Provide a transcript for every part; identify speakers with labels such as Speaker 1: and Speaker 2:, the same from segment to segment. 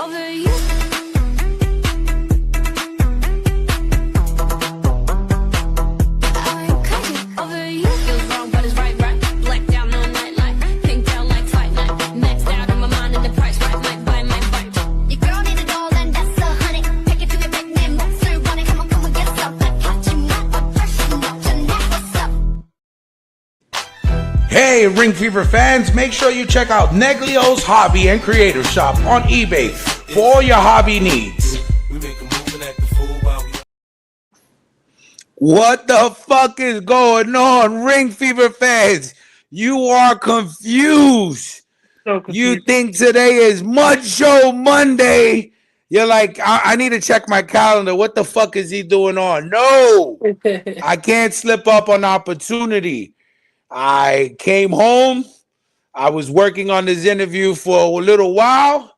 Speaker 1: over you. I'm crazy over you. Feels wrong, but it's right, right. Blacked out all night, like pinked out like fight night. Maxed out in my mind and the price right, might buy, might buy. Your girl need a doll and that's a honey. Take it to your big name, monster running. Come on, get some. Catching up, oppression, watching that. What's up?
Speaker 2: Hey, Ring Fever fans, make sure you check out Neglio's Hobby and Creator Shop on eBay for all your hobby needs. What the fuck is going on, Ring Fever fans? You are confused.
Speaker 3: So confused.
Speaker 2: You think today is Mud Show Monday. You're like, I need to check my calendar. What the fuck is he doing on? No, I can't slip up on opportunity. I came home. I was working on this interview for a little while,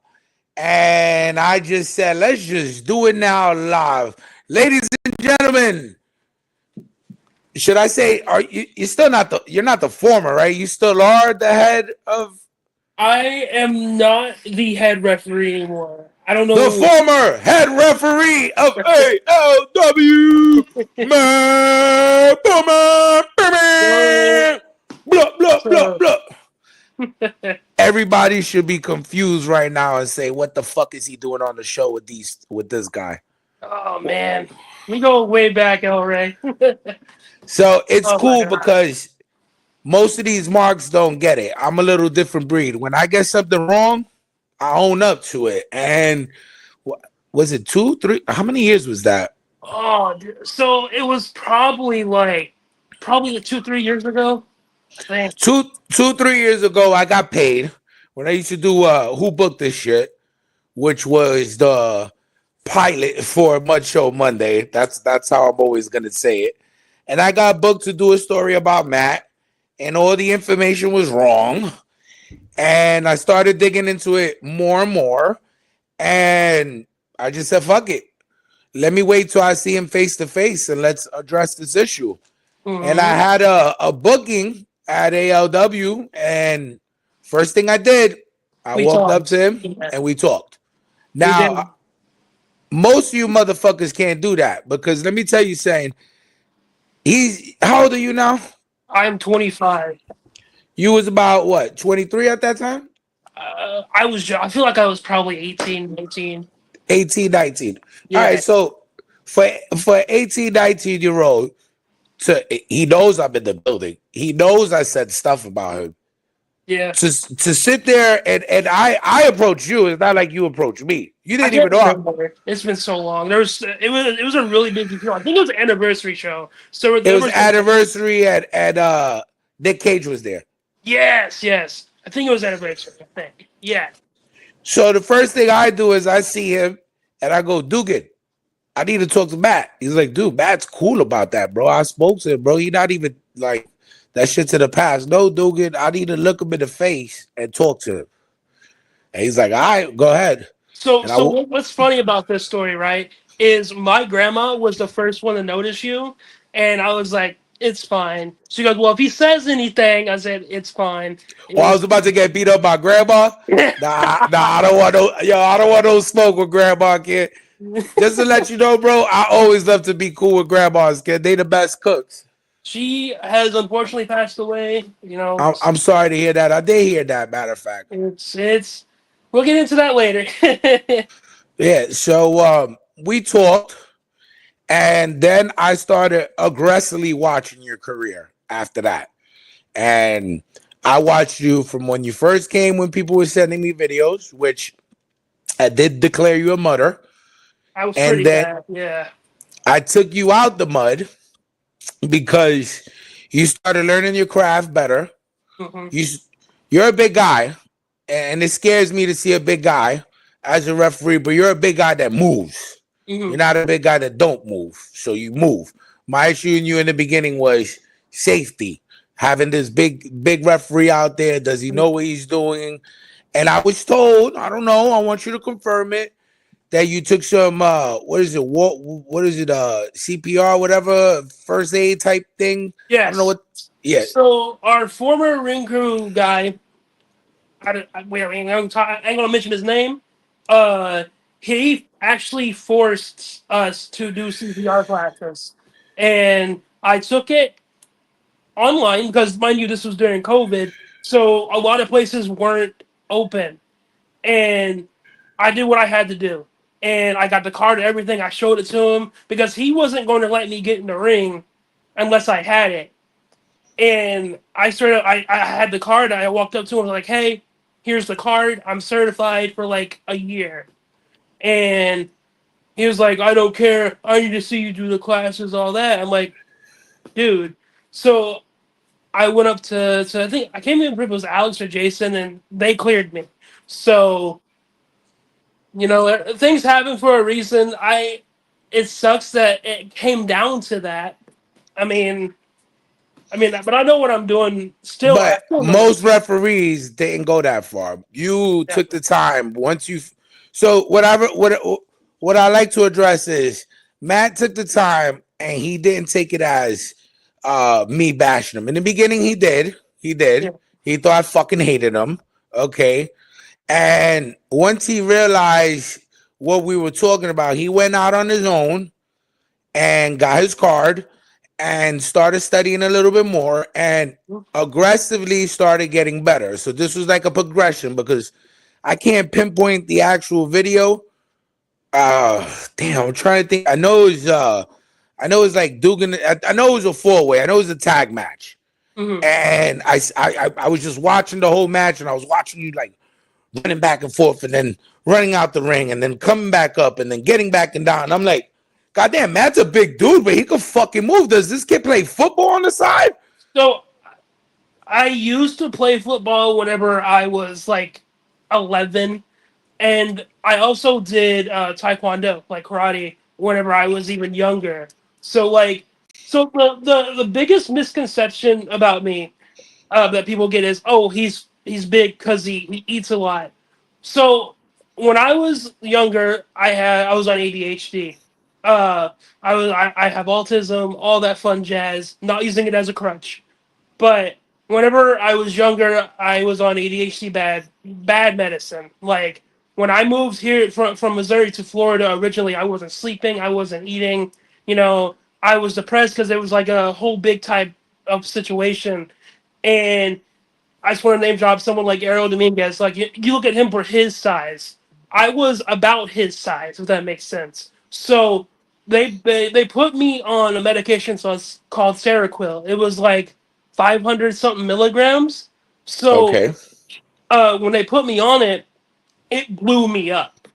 Speaker 2: and I just said, let's just do it now live. Ladies and gentlemen, should I say, are you're still not you're not the former, right? You still are the head of...
Speaker 3: I am not the head referee anymore. I don't know.
Speaker 2: The former head referee of ALW. Man, blah, blah, blah, blah. Everybody should be confused right now and say, what the fuck is he doing on the show with this guy?
Speaker 3: Oh man, we go way back, Rey.
Speaker 2: So it's cool because most of these marks don't get it. I'm a little different breed. When I get something wrong, I own up to it. And was it 2, 3? How many years was that?
Speaker 3: Oh, so it was probably 2-3 years ago. I think.
Speaker 2: 2-3 years ago, I got paid when I used to do Who Booked This Shit, which was the pilot for Mud Show Monday. That's how I'm always gonna say it. And I got booked to do a story about Matt, and all the information was wrong. And I started digging into it more and more, and I just said, "Fuck it, let me wait till I see him face to face, and let's address this issue." Mm-hmm. And I had a booking at ALW, and first thing I did, I walked up to him and we talked. Now, most of you motherfuckers can't do that because let me tell you, saying how old are you now?
Speaker 3: I'm 25.
Speaker 2: You was about what, 23 at that time?
Speaker 3: I feel like I was probably 18, 19.
Speaker 2: 18, 19.
Speaker 3: Yeah.
Speaker 2: All right, so for 18, 19-year-old, he knows I'm in the building. He knows I said stuff about him.
Speaker 3: Yeah.
Speaker 2: To sit there and I approached you. It's not like you approached me. You didn't even know.
Speaker 3: It's been so long. It was a really big deal. I think it was an anniversary show. So
Speaker 2: it was anniversary and Nick Cage was there.
Speaker 3: Yes. I think it was anniversary. I think. Yeah.
Speaker 2: So the first thing I do is I see him and I go, Dugan, I need to talk to Matt. He's like, dude, Matt's cool about that, bro. I spoke to him, bro. He not even like that shit to the past. No, Dugan, I need to look him in the face and talk to him. And he's like, all right, go ahead.
Speaker 3: So what's funny about this story, right, is my grandma was the first one to notice you, and I was like, it's fine. She goes, well, if he says anything, I said, it's fine.
Speaker 2: Well, I was about to get beat up by grandma. Nah, I don't want no smoke with grandma, kid. Just to let you know, bro, I always love to be cool with grandmas, kid. They the best cooks.
Speaker 3: She has unfortunately passed away. You know,
Speaker 2: I'm sorry to hear that. I did hear that. Matter of fact,
Speaker 3: it's. We'll get into that later.
Speaker 2: Yeah. So we talked, and then I started aggressively watching your career after that, and I watched you from when you first came, when people were sending me videos, which I did declare you a mudder.
Speaker 3: I was pretty bad, yeah.
Speaker 2: I took you out the mud because you started learning your craft better. Mm-hmm. You're a big guy, and it scares me to see a big guy as a referee, but you're a big guy that moves. Mm-hmm. You're not a big guy that don't move, so you move. My issue in you in the beginning was safety. Having this big referee out there, does he know what he's doing? And I was told, I don't know, I want you to confirm it, that you took some CPR, whatever, first aid type thing.
Speaker 3: Yes.
Speaker 2: I don't know what. Yeah.
Speaker 3: So our former ring crew guy, I ain't gonna mention his name, uh, he actually forced us to do CPR classes, and I took it online because, mind you, this was during COVID, so a lot of places weren't open, and I did what I had to do, and I got the card and everything. I showed it to him because he wasn't going to let me get in the ring unless I had it. And I had the card. I walked up to him like, "Hey, here's the card. I'm certified for like a year." And he was like, "I don't care. I need to see you do the classes, all that." I'm like, "Dude." So I went up to I think I can't even remember if it was Alex or Jason, and they cleared me. So things happen for a reason. It sucks that it came down to that. I mean, but I know what I'm doing. Still, I
Speaker 2: But
Speaker 3: still know what
Speaker 2: most referees didn't go that far. You
Speaker 3: yeah.
Speaker 2: took the time once you. So what I like to address is Matt took the time and he didn't take it as me bashing him. In the beginning, he did. He
Speaker 3: Yeah.
Speaker 2: did. He thought I fucking hated him. Okay. And once he realized what we were talking about, he went out on his own and got his card and started studying a little bit more and aggressively started getting better. So this was like a progression because I can't pinpoint the actual video. Damn, I'm trying to think. I know it's like Dugan. I know it was a four-way. I know it was a tag match.
Speaker 3: Mhm.
Speaker 2: And I was just watching the whole match and I was watching you like running back and forth and then running out the ring and then coming back up and then getting back and down. I'm like, goddamn, Matt's a big dude, but he could fucking move. Does this kid play football on the side?
Speaker 3: So I used to play football whenever I was like 11, and I also did taekwondo, like karate, whenever I was even younger. So the biggest misconception about me that people get is, oh, he's big because he eats a lot. So when I was younger, I was on ADHD. I have autism, all that fun jazz. Not using it as a crutch, but whenever I was younger, I was on ADHD bad medicine. Like when I moved here from Missouri to Florida originally, I wasn't sleeping, I wasn't eating. I was depressed because it was like a whole big type of situation, and I just want to name drop someone like Ariel Dominguez. Like you look at him for his size. I was about his size, if that makes sense. So they put me on a medication called Seroquel. It was like 500 something milligrams. So
Speaker 2: Okay.
Speaker 3: when they put me on it, it blew me up.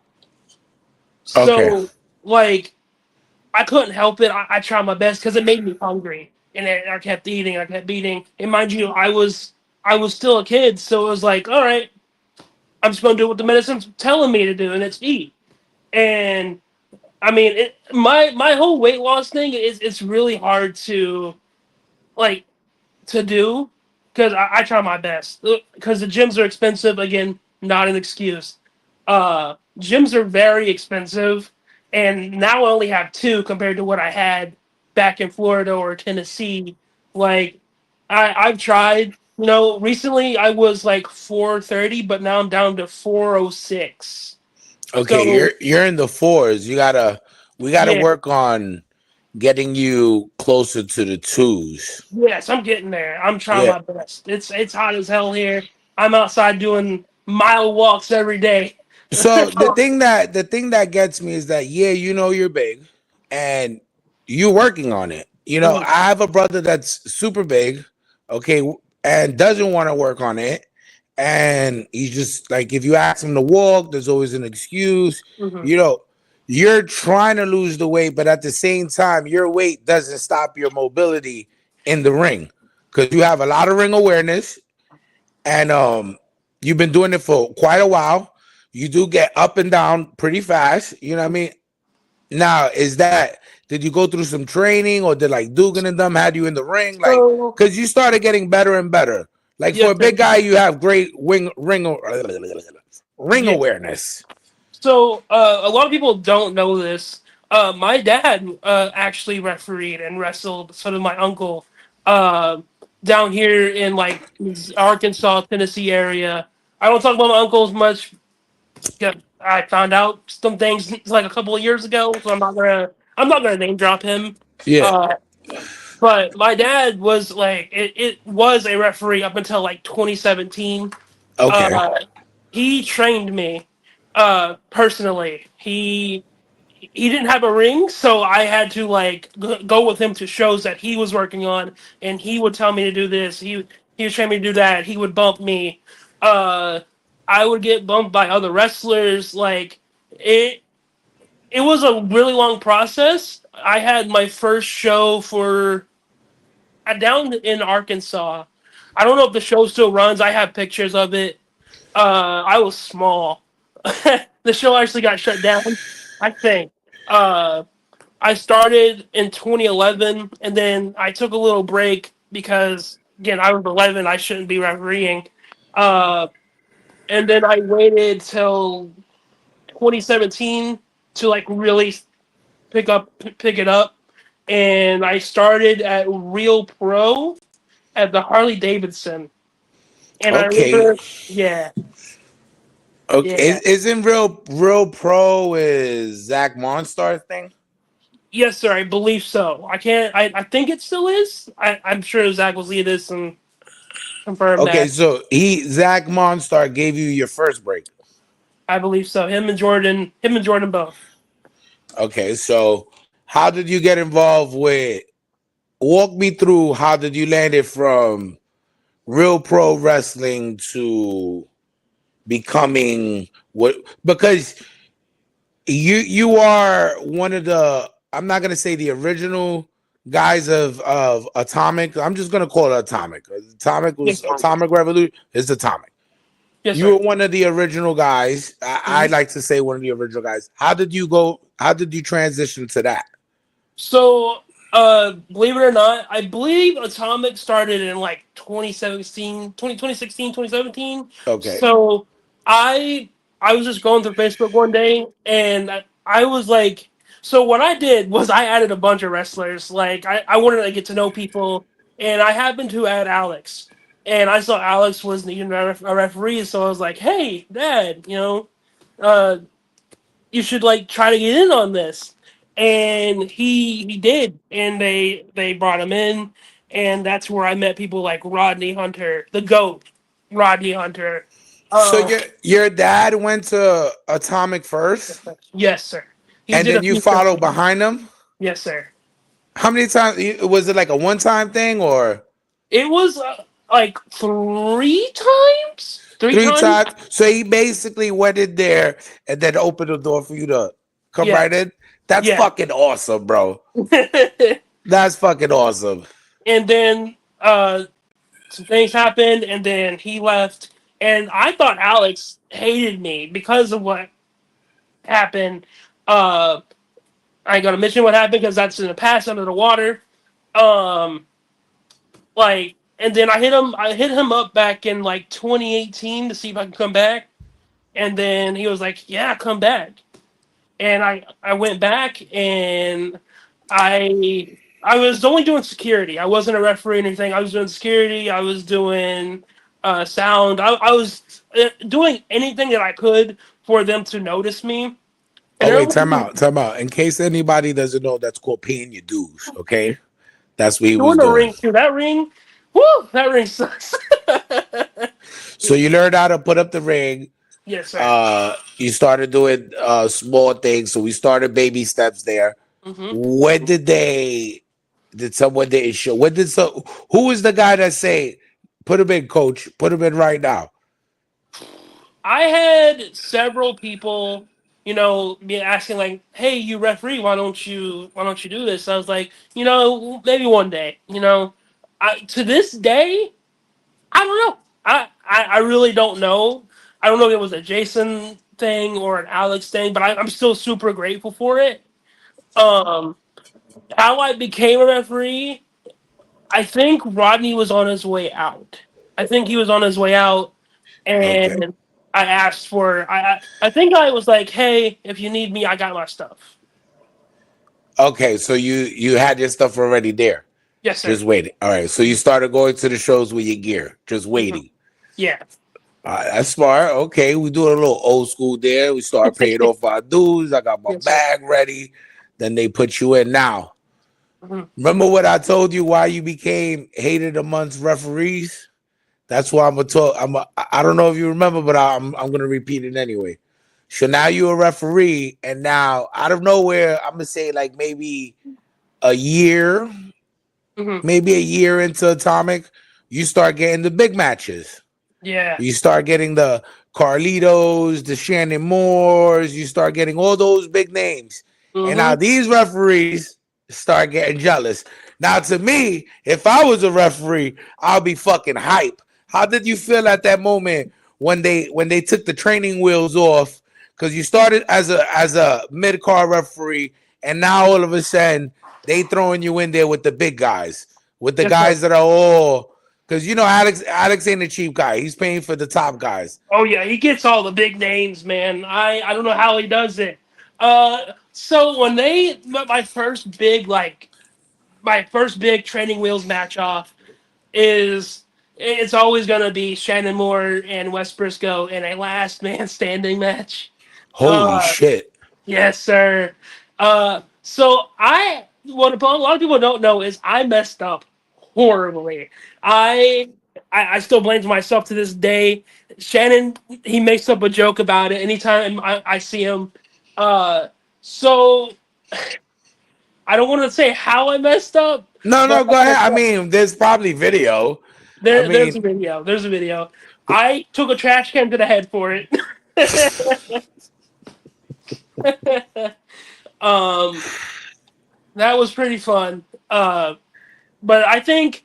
Speaker 2: Okay.
Speaker 3: So like I couldn't help it. I tried my best because it made me hungry, and I kept eating. I kept eating. And mind you, I was still a kid, so it was like, all right, I'm just gonna do what the medicine's telling me to do, and it's eat. And I mean, my whole weight loss thing is it's really hard like to do because I try my best because the gyms are expensive. Again, not an excuse. Gyms are very expensive, and now I only have two compared to what I had back in Florida or Tennessee. Like I've tried. Recently I was like 430, but now I'm down to 406.
Speaker 2: Okay,
Speaker 3: So
Speaker 2: you're in the fours. We gotta
Speaker 3: yeah,
Speaker 2: work on getting you closer to the twos.
Speaker 3: yes, I'm getting there. I'm trying
Speaker 2: Yeah.
Speaker 3: my best. It's hot as hell here. I'm outside doing mile walks every day.
Speaker 2: So the thing that gets me is that you're big and you're working on it.
Speaker 3: Mhm.
Speaker 2: I have a brother that's super big, okay, and doesn't want to work on it. And he's just like, if you ask him to walk, there's always an excuse.
Speaker 3: Mhm.
Speaker 2: You know, you're trying to lose the weight, but at the same time, your weight doesn't stop your mobility in the ring because you have a lot of ring awareness and you've been doing it for quite a while. You do get up and down pretty fast. You know what I mean? Now, did you go through some training or did like Dugan and them had you in the ring? Like,
Speaker 3: So
Speaker 2: because you started getting better and better. Like for
Speaker 3: yes,
Speaker 2: a
Speaker 3: sir.
Speaker 2: big guy, you have great ring
Speaker 3: Yeah.
Speaker 2: awareness.
Speaker 3: So a lot of people don't know this. My dad actually refereed and wrestled. So did my uncle uh, down here in like Arkansas, Tennessee area. I don't talk about my uncles much. Yeah, I found out some things like a couple of years ago, so I'm not gonna name drop him.
Speaker 2: Yeah.
Speaker 3: Uh, but my dad was like it was a referee up until like 2017.
Speaker 2: Okay.
Speaker 3: Uh, he trained me personally. He didn't have a ring, so I had to like go with him to shows that he was working on, and he would tell me to do this. He would train me to do that. He would bump me. Uh, I would get bumped by other wrestlers. Like it, it was a really long process. I had my first show for down in Arkansas. I don't know if the show still runs. I have pictures of it. I was small. The show actually got shut down, I think. Uh, I started in 2011, and then I took a little break because, again, I was 11. I shouldn't be refereeing. Uh, and then I waited till 2017 to like really pick it up, and I started at Real Pro at the Harley Davidson. And I
Speaker 2: Okay.
Speaker 3: remember, yeah,
Speaker 2: Okay.
Speaker 3: yeah.
Speaker 2: Isn't real pro is Zach Monstar thing?
Speaker 3: Yes, sir. I believe so. I can't. I think it still is. I'm sure Zach will see this and confirm
Speaker 2: Okay,
Speaker 3: that.
Speaker 2: so Zach Monstar gave you your first break.
Speaker 3: I believe so. Him and Jordan both.
Speaker 2: Okay, so how did you get involved with? Walk me through how did you land it from real pro wrestling to becoming what? Because you are one of the, I'm not gonna say the original guys of Atomic. I'm just gonna call it Atomic. Atomic
Speaker 3: Yes,
Speaker 2: was
Speaker 3: sir.
Speaker 2: Atomic Revolution. It's Atomic.
Speaker 3: Yes,
Speaker 2: You were
Speaker 3: sir.
Speaker 2: one of the original guys. I
Speaker 3: Mhm.
Speaker 2: like to say one of the original guys. How did you go? How did you transition to that?
Speaker 3: So, believe it or not, I believe Atomic started in like 2016, 2017.
Speaker 2: Okay.
Speaker 3: So, I I was just going through Facebook one day, and I was like, so what I did was I added a bunch of wrestlers. Like, I wanted to get to know people, and I happened to add Alex, and I saw Alex was a referee, so I was like, hey, Dad, uh, you should like try to get in on this, and he did, and they brought him in, and that's where I met people like Rodney Hunter, the goat. Rodney Hunter.
Speaker 2: So
Speaker 3: uh
Speaker 2: your dad went to Atomic first,
Speaker 3: yes, sir. He
Speaker 2: and
Speaker 3: did a
Speaker 2: then you
Speaker 3: few shows
Speaker 2: followed
Speaker 3: with me.
Speaker 2: behind him.
Speaker 3: Yes, sir.
Speaker 2: How many times was it? Like a one time thing or
Speaker 3: It was like three
Speaker 2: three
Speaker 3: times.
Speaker 2: times? So he basically went in there and then opened the door for you to come
Speaker 3: Yeah.
Speaker 2: right in. That's
Speaker 3: Yeah.
Speaker 2: fucking awesome, bro. That's fucking awesome.
Speaker 3: And then some things happened, and then he left, and I thought Alex hated me because of what happened. Uh, I ain't gonna mention what happened because that's in the past, under the water. Um, and then I hit him up back in like 2018 to see if I can come back, and then he was like, "Yeah, come back." And I went back, and I was only doing security. I wasn't a referee or anything. I was doing security. I was doing sound. I was doing anything that I could for them to notice me. And
Speaker 2: Oh
Speaker 3: they're
Speaker 2: wait, time
Speaker 3: like,
Speaker 2: out, time out. In case anybody doesn't know, that's called paying your dues. Okay, that's what he was
Speaker 3: doing the
Speaker 2: doing.
Speaker 3: ring too. That ring, whoo, that ring sucks.
Speaker 2: So you learned how to put up the ring.
Speaker 3: Yes, sir.
Speaker 2: You started doing small things. So we started baby steps there.
Speaker 3: Hmm.
Speaker 2: When did someone didn't show? Who was the guy that say, "Put him in, coach. Put him in right now"?
Speaker 3: I had several people, be asking like, "Hey, you referee, why don't you do this?" I was like, maybe one day. To this day, I don't know. I really don't know. I don't know if it was a Jason thing or an Alex thing, but I'm still super grateful for it. Um, how I became a referee, I think Rodney was on his way out. I think he was on his way out,
Speaker 2: Okay.
Speaker 3: and I asked for. I think I was like, "Hey, if you need me, I got my stuff."
Speaker 2: Okay. So you had your stuff already there,
Speaker 3: Yes, sir.
Speaker 2: just waiting. All right. So you started going to the shows with your gear, just
Speaker 3: Mhm.
Speaker 2: waiting.
Speaker 3: Yeah.
Speaker 2: That's smart. Okay, we doing a little old school there. We start paying off our dues. I got my
Speaker 3: Yes, sir.
Speaker 2: bag ready. Then they put you in. Now,
Speaker 3: Mhm.
Speaker 2: remember what I told you? Why you became hated amongst referees? That's why I'm gonna talk. I don't know if you remember, but I'm gonna repeat it anyway. So now you're a referee, and now out of nowhere, I'm gonna say like a year,
Speaker 3: Mhm.
Speaker 2: maybe a year into Atomic, you start getting the big matches.
Speaker 3: Yeah.
Speaker 2: You start getting the Carlitos, the Shannon Moores. You start getting all those big names, and now
Speaker 3: Mhm.
Speaker 2: these referees start getting jealous. Now, to me, if I was a referee, I'll be fucking hype. How did you feel at that moment when they took the training wheels off? Because you started as a mid card referee, and now all of a sudden they throwing you in there with the big guys, with the
Speaker 3: Yes, sir.
Speaker 2: guys that are all because you know Alex ain't a cheap guy. He's paying for the top guys.
Speaker 3: Oh yeah, he gets all the big names, man. I don't know how he does it. So when my first big training wheels match off is it's always gonna be Shannon Moore and Wes Briscoe in a last man standing match.
Speaker 2: Holy
Speaker 3: Uh,
Speaker 2: shit.
Speaker 3: yes, sir. So what a lot of people don't know is I messed up horribly. I I still blame myself to this day. Shannon, he makes up a joke about it anytime I see him. Uh, so I don't want to say how I messed up,
Speaker 2: No,
Speaker 3: but
Speaker 2: no, go
Speaker 3: I
Speaker 2: ahead.
Speaker 3: messed
Speaker 2: I
Speaker 3: up.
Speaker 2: mean, there's probably video. I
Speaker 3: There's
Speaker 2: mean,
Speaker 3: a video. There's a video. I took a trash can to the head for it. um, that was pretty fun. But I think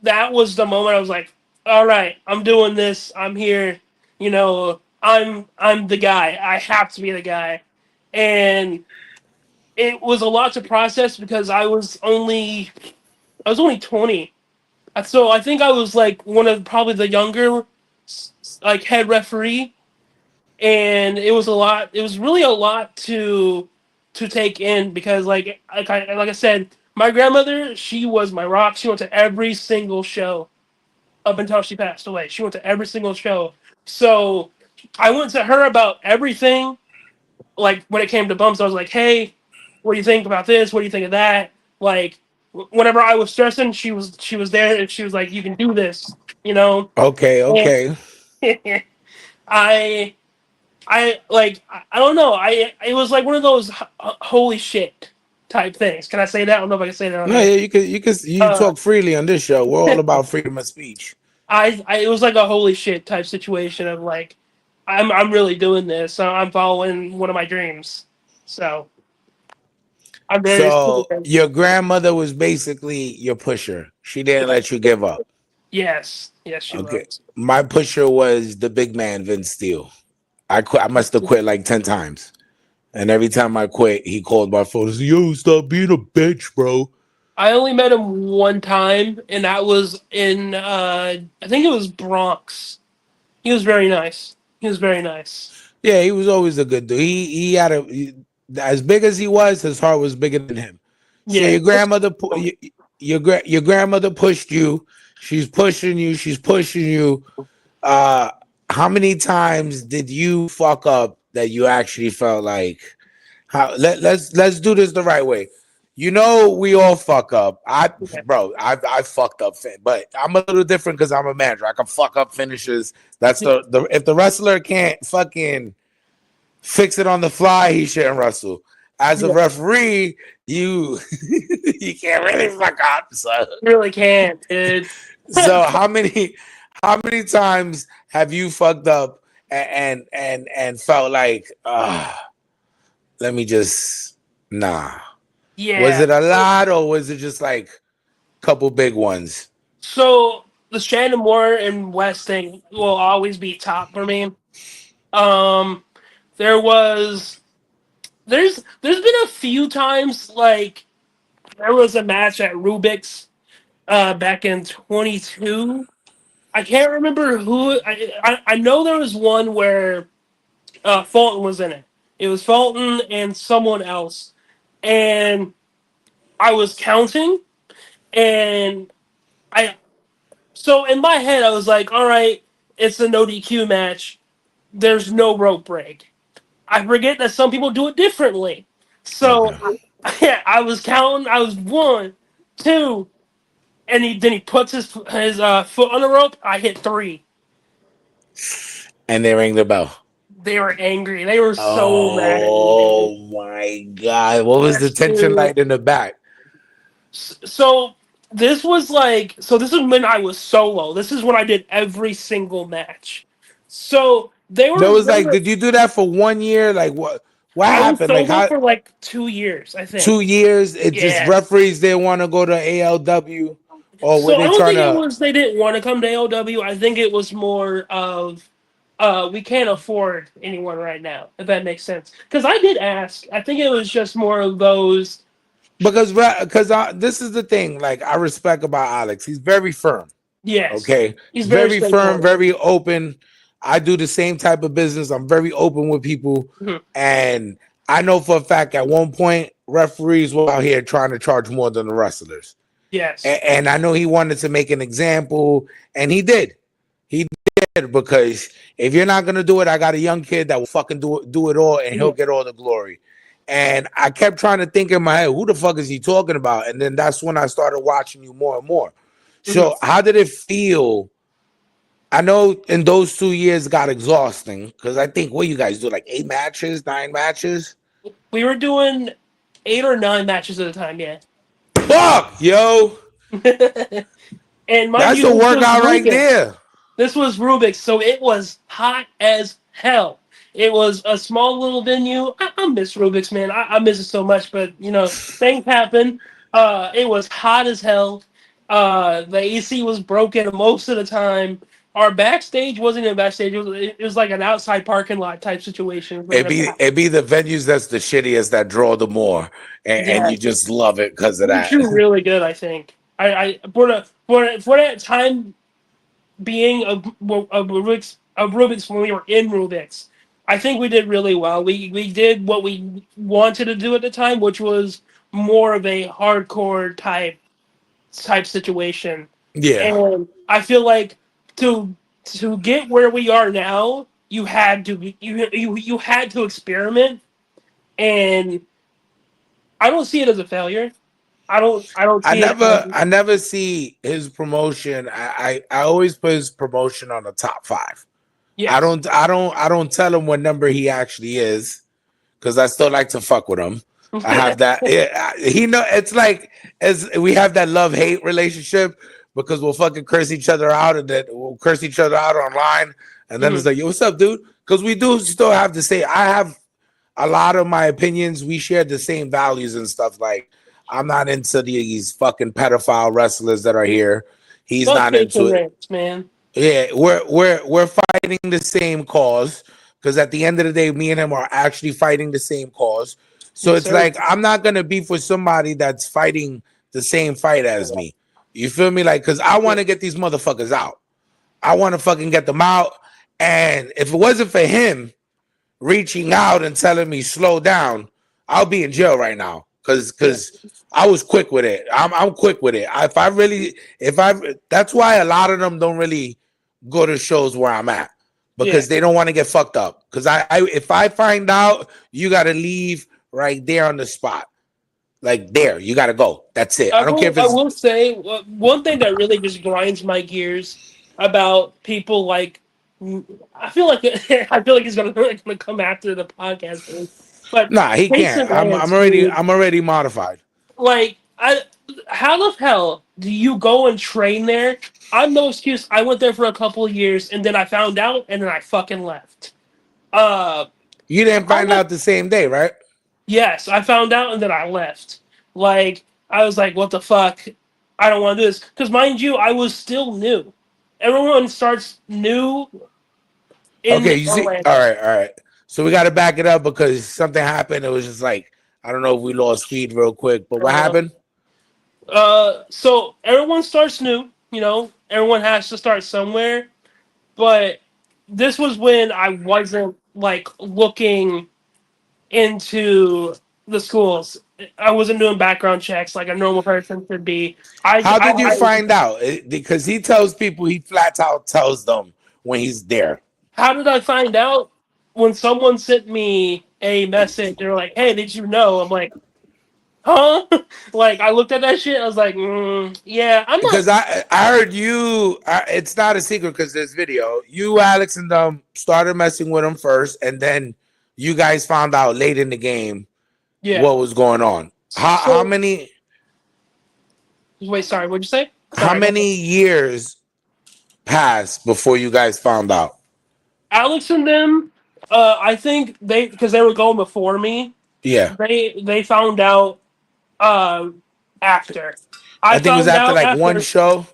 Speaker 3: that was the moment I was like, all right, I'm doing this. I'm here. I'm the guy. I have to be the guy. And it was a lot to process because I was only 20. So I think I was like one of probably the younger like head referee, and it was a lot. It was really a lot to take in because like I said, my grandmother, she was my rock. She went to every single show up until she passed away. She went to every single show. So I went to her about everything. Like when it came to bumps, I was like, "Hey, what do you think about this? What do you think of that?" Like whenever I was stressing, she was there and she was like, "You can do this," you know.
Speaker 2: okay,
Speaker 3: And
Speaker 2: okay.
Speaker 3: I I don't know. It was like one of those holy shit type things. Can I say that? I don't know if I can say that on
Speaker 2: No,
Speaker 3: here.
Speaker 2: yeah, you
Speaker 3: Uh,
Speaker 2: talk freely on this show. We're all about freedom of speech.
Speaker 3: I it was like a holy shit type situation of like I'm really doing this. I'm following one of my dreams. So I'm very
Speaker 2: So your grandmother was basically your pusher. She didn't let you give up.
Speaker 3: yes she
Speaker 2: Okay.
Speaker 3: was.
Speaker 2: My pusher was the big man, Vince Steele. I quit. I must have quit like 10 times. And every time I quit, he called my phone and said, "Yo, stop being a bitch, bro."
Speaker 3: I only met him one time, and that was in I think it was Bronx. He was very nice. He was very nice.
Speaker 2: Yeah, he was always a good dude. He had as big as he was, his heart was bigger than him. So
Speaker 3: Yeah.
Speaker 2: your grandmother pushed you. She's pushing you. She's pushing you. Uh, how many times did you fuck up that you actually felt like let's do this the right way? You know, we all fuck up. I fucked up, but I'm a little different because I'm a manager. I can fuck up finishes. That's the if the wrestler can't fucking fix it on the fly, he shouldn't wrestle. As a
Speaker 3: Yeah,
Speaker 2: referee, you you can't really fuck up.
Speaker 3: really can't, dude.
Speaker 2: So how many times have you fucked up and felt like let me just nah. Was
Speaker 3: Yeah.
Speaker 2: it a lot or was it just like a couple big ones?
Speaker 3: So the Shannon Moore and West thing will always be top for me. Um, there was there's been a few times like there was a match at Rubik's back in 22. I can't remember who. I know there was one where Fulton was in it. It was Fulton and someone else, and I was counting, and I so in my head I was like, all right, it's a no DQ match. There's no rope break. I forget that some people do it differently. So
Speaker 2: Okay.
Speaker 3: I was counting. I was 1, 2, and then he puts his foot on the rope. I hit 3.
Speaker 2: And they ring the bell.
Speaker 3: They were angry. They were so mad at me, man.
Speaker 2: Oh my god! What was the tension
Speaker 3: Dude.
Speaker 2: like in the back?
Speaker 3: So this is when I was solo. This is when I did every single match. So they
Speaker 2: That
Speaker 3: were
Speaker 2: was like, did you do that for 1 year? Like what? What
Speaker 3: I was
Speaker 2: happened? Like
Speaker 3: solo
Speaker 2: how?
Speaker 3: for like 2 years, I think.
Speaker 2: 2 years? It just
Speaker 3: Yeah.
Speaker 2: referees didn't want to go to ALW, or were
Speaker 3: So I
Speaker 2: they
Speaker 3: don't
Speaker 2: trying
Speaker 3: think it
Speaker 2: to?
Speaker 3: was they didn't want to come to AOW. I think it was more of we can't afford anyone right now, if that makes sense. Because I did ask. I think it was just more of those.
Speaker 2: Because this is the thing. Like I respect about Alex. He's very firm.
Speaker 3: Yes,
Speaker 2: Okay,
Speaker 3: he's very
Speaker 2: very firm,
Speaker 3: straightforward.
Speaker 2: very open. I do the same type of business. I'm very open with people,
Speaker 3: Mhm.
Speaker 2: and I know for a fact at one point referees were out here trying to charge more than the wrestlers.
Speaker 3: Yes.
Speaker 2: And I know he wanted to make an example, and he did. He did because if you're not gonna do it, I got a young kid that will fucking do it all, and he'll
Speaker 3: Yeah.
Speaker 2: get all the glory. And I kept trying to think in my head, who the fuck is he talking about? And then that's when I started watching you more and more.
Speaker 3: Mhm.
Speaker 2: So how did it feel? I know in those 2 years got exhausting because I think what you guys do like 8 matches, 9 matches.
Speaker 3: We were doing 8 or 9 matches at a time. Yeah.
Speaker 2: Fuck, yo,
Speaker 3: And mind
Speaker 2: that's
Speaker 3: you,
Speaker 2: a
Speaker 3: this was
Speaker 2: workout right
Speaker 3: Rubik's.
Speaker 2: there.
Speaker 3: This was Rubik's, so it was hot as hell. It was a small little venue. I miss Rubik's, man. I miss it so much, but things happen. It was hot as hell. The AC was broken most of the time. Our backstage wasn't even backstage. It was like an outside parking lot type situation.
Speaker 2: It be the venues that's the shittiest that draw the more, and
Speaker 3: Yeah,
Speaker 2: you just love it because of
Speaker 3: we
Speaker 2: that.
Speaker 3: drew really good. I think. I for that time being a Rubik's when we were in Rubik's. I think we did really well. We did what we wanted to do at the time, which was more of a hardcore type situation.
Speaker 2: Yeah,
Speaker 3: And I feel like to get where we are now, you had to you had to experiment, and I don't see it as a failure. I don't
Speaker 2: I
Speaker 3: see it
Speaker 2: never
Speaker 3: as
Speaker 2: I never see his promotion. I always put his promotion on the top 5. I
Speaker 3: yes.
Speaker 2: don't tell him what number he actually is because I still like to fuck with him. I have that. He know it's like as we have that love hate relationship because we'll fucking curse each other out and then we'll curse each other out online and then it's
Speaker 3: Mhm.
Speaker 2: like, yo, what's up, dude? Because we do still have to say I have a lot of my opinions. We share the same values and stuff. Like I'm not into these fucking pedophile wrestlers that are here. He's
Speaker 3: Fuck
Speaker 2: not into
Speaker 3: Jason
Speaker 2: it.
Speaker 3: Rance, man.
Speaker 2: Yeah, we're fighting the same cause because at the end of the day, me and him are actually fighting the same cause. So
Speaker 3: Yes,
Speaker 2: it's
Speaker 3: sir.
Speaker 2: like I'm not gonna beef with somebody that's fighting the same fight as me. You feel me? Like, cause I want to get these motherfuckers out. I want to fucking get them out. And if it wasn't for him reaching out and telling me slow down, I'll be in jail right now.
Speaker 3: Yeah.
Speaker 2: Cause I was quick with it. I'm quick with it. If I that's why a lot of them don't really go to shows where I'm at
Speaker 3: Yeah.
Speaker 2: because they don't want to get fucked up. Because I if I find out, you got to leave right there on the spot, like there, you got to go. That's it. I don't care if
Speaker 3: I
Speaker 2: it's
Speaker 3: will say one thing that really just grinds my gears about people like I feel like I feel like he's gonna come after the podcast, but
Speaker 2: nah. He
Speaker 3: Jason
Speaker 2: can't.
Speaker 3: Rance, dude,
Speaker 2: I'm already modified.
Speaker 3: like how the hell do you go and train there? I'm no excuse. I went there for a couple of years and then I found out and then I fucking left. Uh,
Speaker 2: You didn't
Speaker 3: how
Speaker 2: find
Speaker 3: the
Speaker 2: out the same day, right?
Speaker 3: Yes, I found out and then I left. Like, I was like, what the fuck? I don't want to do this. Because, mind you, I was still new. Everyone starts new
Speaker 2: Okay,
Speaker 3: in
Speaker 2: you see,
Speaker 3: Orlando.
Speaker 2: all right. So we got to back it up because something happened. It was just like I don't know if we lost feed real quick, but what
Speaker 3: Uh,
Speaker 2: happened?
Speaker 3: so everyone starts new. Everyone has to start somewhere. But this was when I wasn't like looking into the schools. I wasn't doing background checks like a normal person should be.
Speaker 2: How did you
Speaker 3: I
Speaker 2: find out? Because he tells people he flat out tells them when he's there.
Speaker 3: How did I find out? When someone sent me a message, they're like, "Hey, did you know?" I'm like, "Huh?" Like I looked at that shit. I was like, "Yeah, I'm not."
Speaker 2: Because I heard you. It's not a secret because there's video. You, Alex, and them started messing with him first, and then you guys found out late in the game
Speaker 3: Yeah.
Speaker 2: what was going on. How
Speaker 3: So-
Speaker 2: many?
Speaker 3: Wait, sorry. What'd you say?
Speaker 2: How
Speaker 3: Sorry,
Speaker 2: many years passed before you guys found out?
Speaker 3: Alex and them, I think because they were going before me.
Speaker 2: Yeah,
Speaker 3: They found out after.
Speaker 2: I think it was
Speaker 3: found
Speaker 2: after
Speaker 3: out
Speaker 2: like one show.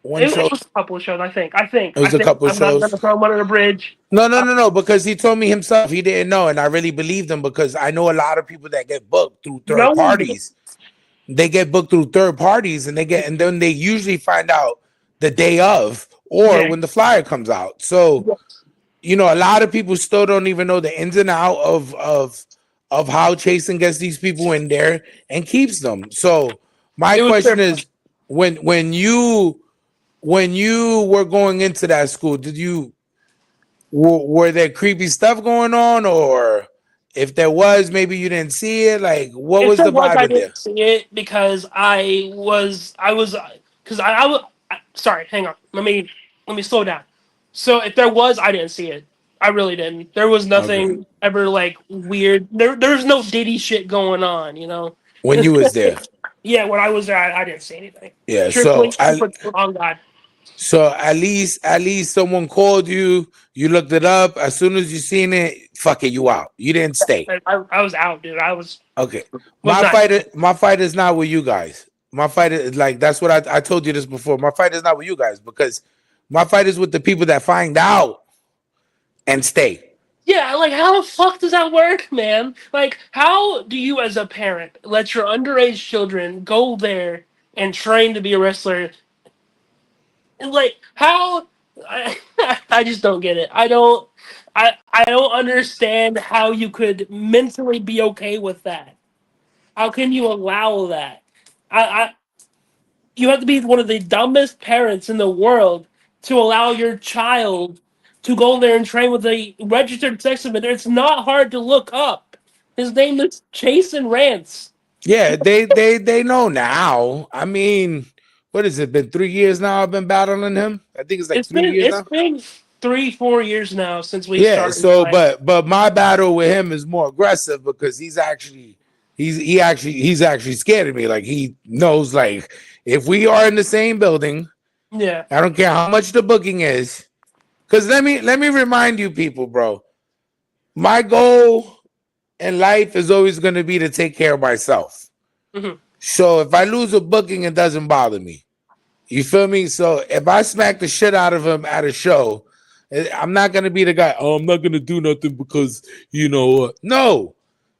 Speaker 2: One show.
Speaker 3: It was a couple of shows. I think.
Speaker 2: It was a couple of
Speaker 3: I'm not
Speaker 2: shows.
Speaker 3: gonna throw him under the bridge.
Speaker 2: No, because he told me himself he didn't know, and I really believed him because I know a lot of people that get booked through third
Speaker 3: No one
Speaker 2: parties. They get booked through third parties, and then they usually find out the day of or
Speaker 3: Yeah.
Speaker 2: when the flyer comes out. So, you know, a lot of people still don't even know the ins and out of how Chasen gets these people in there and keeps them. So, my question is, when you were going into that school, were there creepy stuff going on, or if there was, maybe you didn't see it? Like, what was the vibe
Speaker 3: I
Speaker 2: in there?
Speaker 3: didn't see it because I was because I was sorry. Hang on. Let me slow down. So if there was, I didn't see it. I really didn't. There was nothing ever like weird. There's no Diddy shit going on. You know.
Speaker 2: When you was there.
Speaker 3: Yeah, when I was there, I didn't see anything.
Speaker 2: Yeah,
Speaker 3: Strictly
Speaker 2: so
Speaker 3: on God.
Speaker 2: So at least someone called you. You looked it up. As soon as you seen it, fuck it, you out. You didn't stay.
Speaker 3: I was out, dude. I was
Speaker 2: Okay.
Speaker 3: Was
Speaker 2: My fight is not with you guys. My fight is like that's what I told you this before. My fight is not with you guys because my fight is with the people that find out and stay.
Speaker 3: Yeah, like how the fuck does that work, man? Like, how do you, as a parent, let your underage children go there and train to be a wrestler? And like, how? I just don't get it. I don't understand how you could mentally be okay with that. How can you allow that? You have to be one of the dumbest parents in the world to allow your child to go there and train with a registered sex offender. It's not hard to look up. His name is Chasen Rance.
Speaker 2: Yeah, they know now. I mean, what has it been? 3 years now I've been battling him. I think it's like 3 years now.
Speaker 3: It's been 3-4 years now since we
Speaker 2: Yeah,
Speaker 3: started.
Speaker 2: so but my battle with him is more aggressive because he's actually scared of me. Like he knows like if we are in the same building,
Speaker 3: yeah,
Speaker 2: I don't care how much the booking is. Because let me remind you people, bro. My goal in life is always going to be to take care of myself.
Speaker 3: Mhm.
Speaker 2: So if I lose a booking, it doesn't bother me. You feel me? So if I smack the shit out of him at a show, I'm not going to be the guy, oh, I'm not going to do nothing because, no.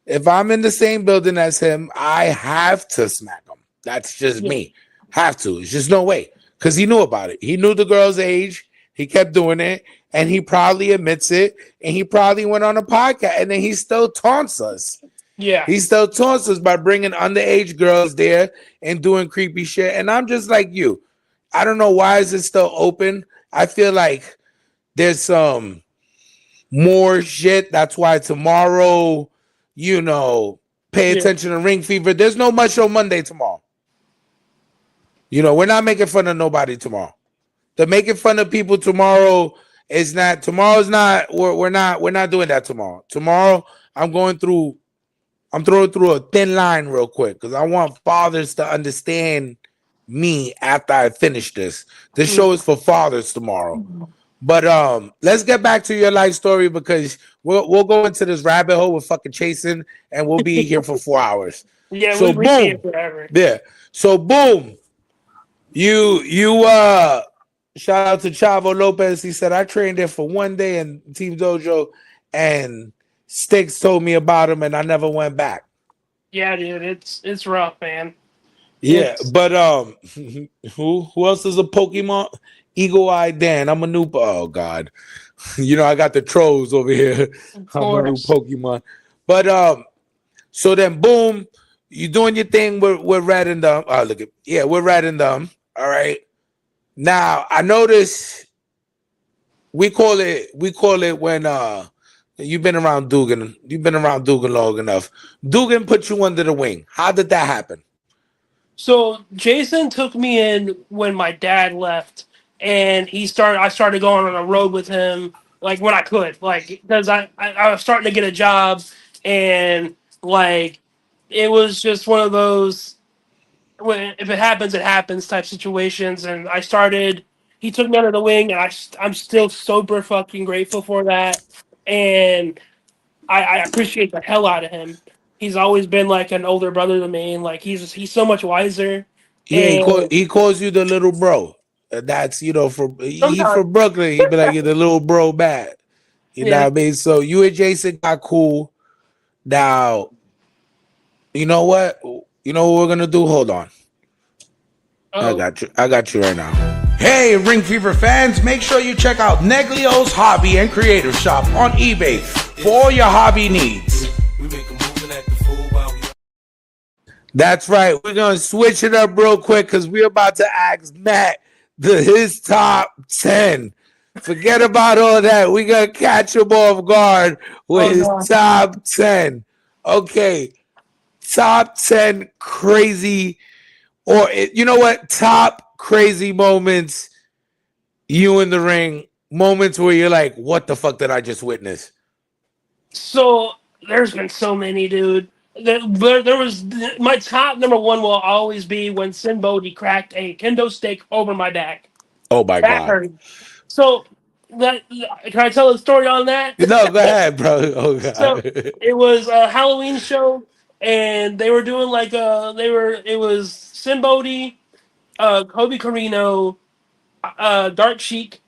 Speaker 2: If I'm in the same building as him, I have to smack him. That's just me. Have to. It's just no way. Because he knew about it. He knew the girl's age. He kept doing it. And he probably admits it. And he probably went on a podcast. And then he still taunts us.
Speaker 3: yeah.
Speaker 2: He still taunts us by bringing underage girls there and doing creepy shit. And I'm just like you. I don't know why is it still open. I feel like there's some more shit. That's why tomorrow, pay attention to Ring Fever. There's no Much Show Monday tomorrow. We're not making fun of nobody tomorrow. The making fun of people tomorrow is not. Tomorrow's not. We're not doing that tomorrow. Tomorrow, I'm throwing through a thin line real quick because I want fathers to understand me after I finish this. This show is for fathers tomorrow. But let's get back to your life story because we'll go into this rabbit hole with fucking Chasen and we'll be here for 4 hours.
Speaker 3: Yeah,
Speaker 2: so
Speaker 3: we'll be here forever.
Speaker 2: Yeah. So boom. You shout out to Chavo Lopez. He said I trained there for 1 day in Team Dojo and Sticks told me about him and I never went back.
Speaker 3: Yeah, dude, it's rough, man.
Speaker 2: Yeah, but who else is a Pokemon? Eagle Eye Dan. I'm a new. Oh God, I got the trolls over here. I'm a new Pokemon. But so then boom, you doing your thing. We're Red and Dumb. Oh, we're Red and Dumb. All right. Now I noticed we call it when you've been around Dugan long enough. Dugan put you under the wing. How did that happen?
Speaker 3: So Jason took me in when my dad left, and I started going on a road with him, like when I could, like because I was starting to get a job, and like it was just one of those when if it happens, it happens type situations. And I started. He took me under the wing, and I'm still super fucking grateful for that, and I appreciate the hell out of him. He's always been like an older brother to me, and like he's so much wiser.
Speaker 2: Yeah,
Speaker 3: And
Speaker 2: he calls you the little bro. That's from he
Speaker 3: sometimes,
Speaker 2: from Brooklyn. He be like, you're the little bro bad. You know
Speaker 3: yeah.
Speaker 2: what I mean? So you and Jason got cool. Now, you know what? You know what we're gonna do? Hold on. I
Speaker 3: Oh,
Speaker 2: got you. I got you right now.
Speaker 4: Hey, Ring Fever fans, make sure you check out Neglio's Hobby and Creative Shop on eBay for all your hobby needs.
Speaker 2: That's right. We're gonna switch it up real quick because we're about to ask Matt his top 10. Forget about all that. We gonna catch him off guard with
Speaker 3: oh
Speaker 2: his
Speaker 3: no.
Speaker 2: top 10. Okay, top 10 crazy, or you know what? Top crazy moments you in the ring, moments where you're like, what the fuck did I just witness?
Speaker 3: So there's been so many, dude. But there was my top number one will always be when Sin Bodhi cracked a kendo stick over my back.
Speaker 2: Oh my
Speaker 3: That
Speaker 2: god.
Speaker 3: hurt. So that can I tell a story on that?
Speaker 2: No, go ahead, bro. Oh
Speaker 3: So
Speaker 2: god.
Speaker 3: it was a Halloween show, and they were doing like it was Sin Bodhi, Kobe Carino, Dark Sheik,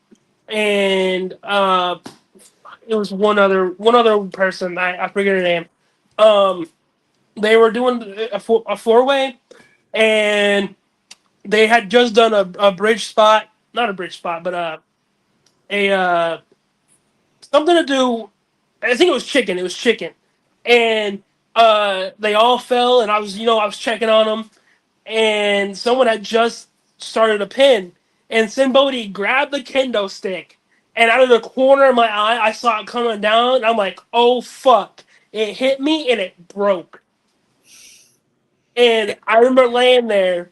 Speaker 3: and it was one other person. I forget her name. Um, they were doing a four way, and they had just done a bridge spot, not a bridge spot, but a something to do. I think it was chicken. It was chicken, and they all fell, and I was checking on them, and someone had just started a pin, and Simbodi grabbed the kendo stick, and out of the corner of my eye, I saw it coming down, and I'm like, oh fuck! It hit me, and it broke, and I remember laying there,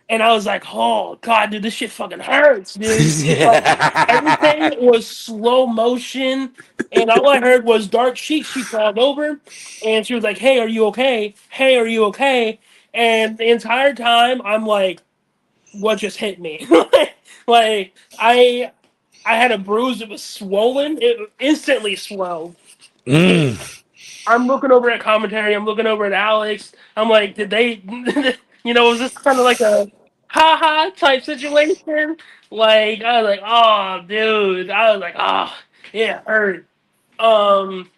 Speaker 3: and I was like, oh god, dude, this shit fucking hurts, dude. Like everything was slow motion, and all I heard was Dark Sheik. She crawled over, and she was like, "Hey, are you okay? Hey, are you okay?" And the entire time, I'm like, "What just hit me?" like I had a bruise. It was swollen. It instantly swelled.
Speaker 2: Mm.
Speaker 3: I'm looking over at commentary. I'm looking over at Alex. I'm like, did they, was this kind of like a ha type situation? Like, I was like, oh, dude. I was like, oh, it hurt. Um,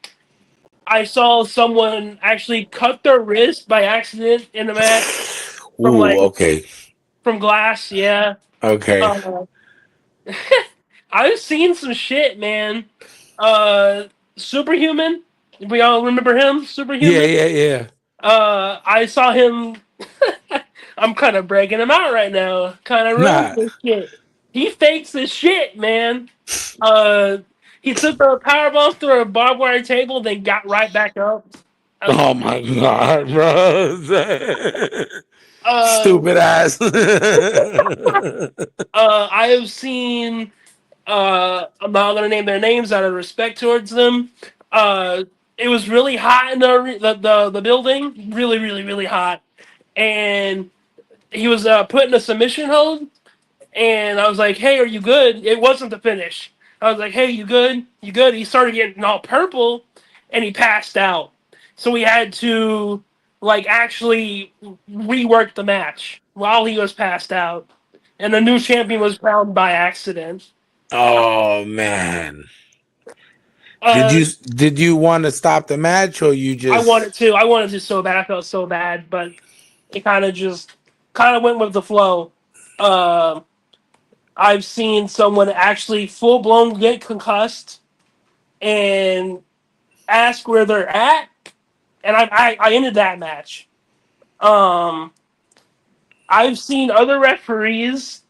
Speaker 3: I saw someone actually cut their wrist by accident in the match from
Speaker 2: Ooh,
Speaker 3: like
Speaker 2: okay.
Speaker 3: from glass. Yeah.
Speaker 2: Okay.
Speaker 3: Uh, I've seen some shit, man. Uh, Superhuman. We all remember him,
Speaker 2: Yeah,
Speaker 3: Superhuman.
Speaker 2: yeah, yeah.
Speaker 3: I saw him. I'm kind of breaking him out right now. Kind of ruins
Speaker 2: Nah.
Speaker 3: this shit. He fakes this shit, man. Uh, he took a power bomb through a barbed wire table, then got right back up.
Speaker 2: Oh my god, bro.
Speaker 3: Uh,
Speaker 2: Stupid ass.
Speaker 3: I have seen. I'm not gonna name their names out of respect towards them. Uh, it was really hot in the building, really, really, really hot, and he was putting a submission hold, and I was like, "Hey, are you good?" It wasn't the finish. I was like, "Hey, you good? You good?" He started getting all purple, and he passed out. So we had to like actually rework the match while he was passed out, and the new champion was crowned by accident.
Speaker 2: Oh man.
Speaker 3: Uh,
Speaker 2: Did you want to stop the match or you
Speaker 3: I
Speaker 2: just
Speaker 3: wanted to. I wanted to so bad. I felt so bad, but it kind of went with the flow. Um, I've seen someone actually full blown get concussed and ask where they're at, and I ended that match. Um, I've seen other referees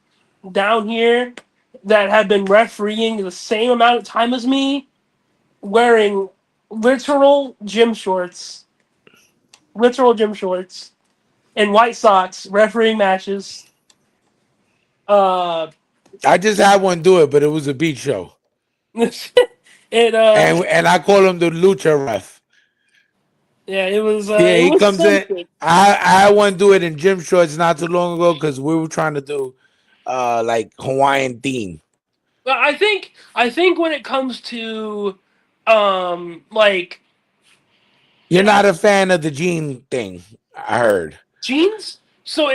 Speaker 3: down here that have been refereeing the same amount of time as me, wearing literal gym shorts, literal gym shorts, and white socks, refereeing matches. Uh,
Speaker 2: I just had one do it, but it was a beach show,
Speaker 3: and
Speaker 2: and I call him the lucha ref.
Speaker 3: yeah, it
Speaker 2: Yeah, he
Speaker 3: was
Speaker 2: comes in.
Speaker 3: something.
Speaker 2: I had one do it in gym shorts not too long ago because we were trying to do like Hawaiian theme.
Speaker 3: But I think when it comes to like
Speaker 2: You're not a fan of the jean thing, I heard.
Speaker 3: jeans, so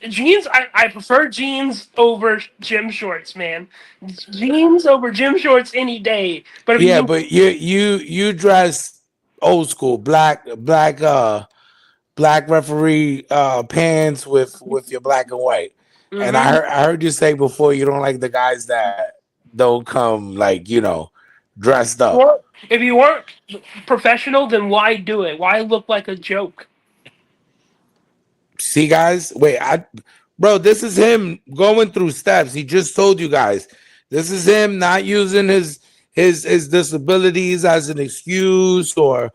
Speaker 3: jeans, I prefer jeans over gym shorts, man. Jeans over gym shorts any day. But if
Speaker 2: Yeah,
Speaker 3: you
Speaker 2: but you dress old school, black referee pants with your black and white. And
Speaker 3: Mhm.
Speaker 2: I heard you say before you don't like the guys that don't come like dressed up.
Speaker 3: Well, if you weren't professional, then why do it? Why look like a joke?
Speaker 2: See, guys, bro, this is him going through steps. He just told you guys, this is him not using his disabilities as an excuse or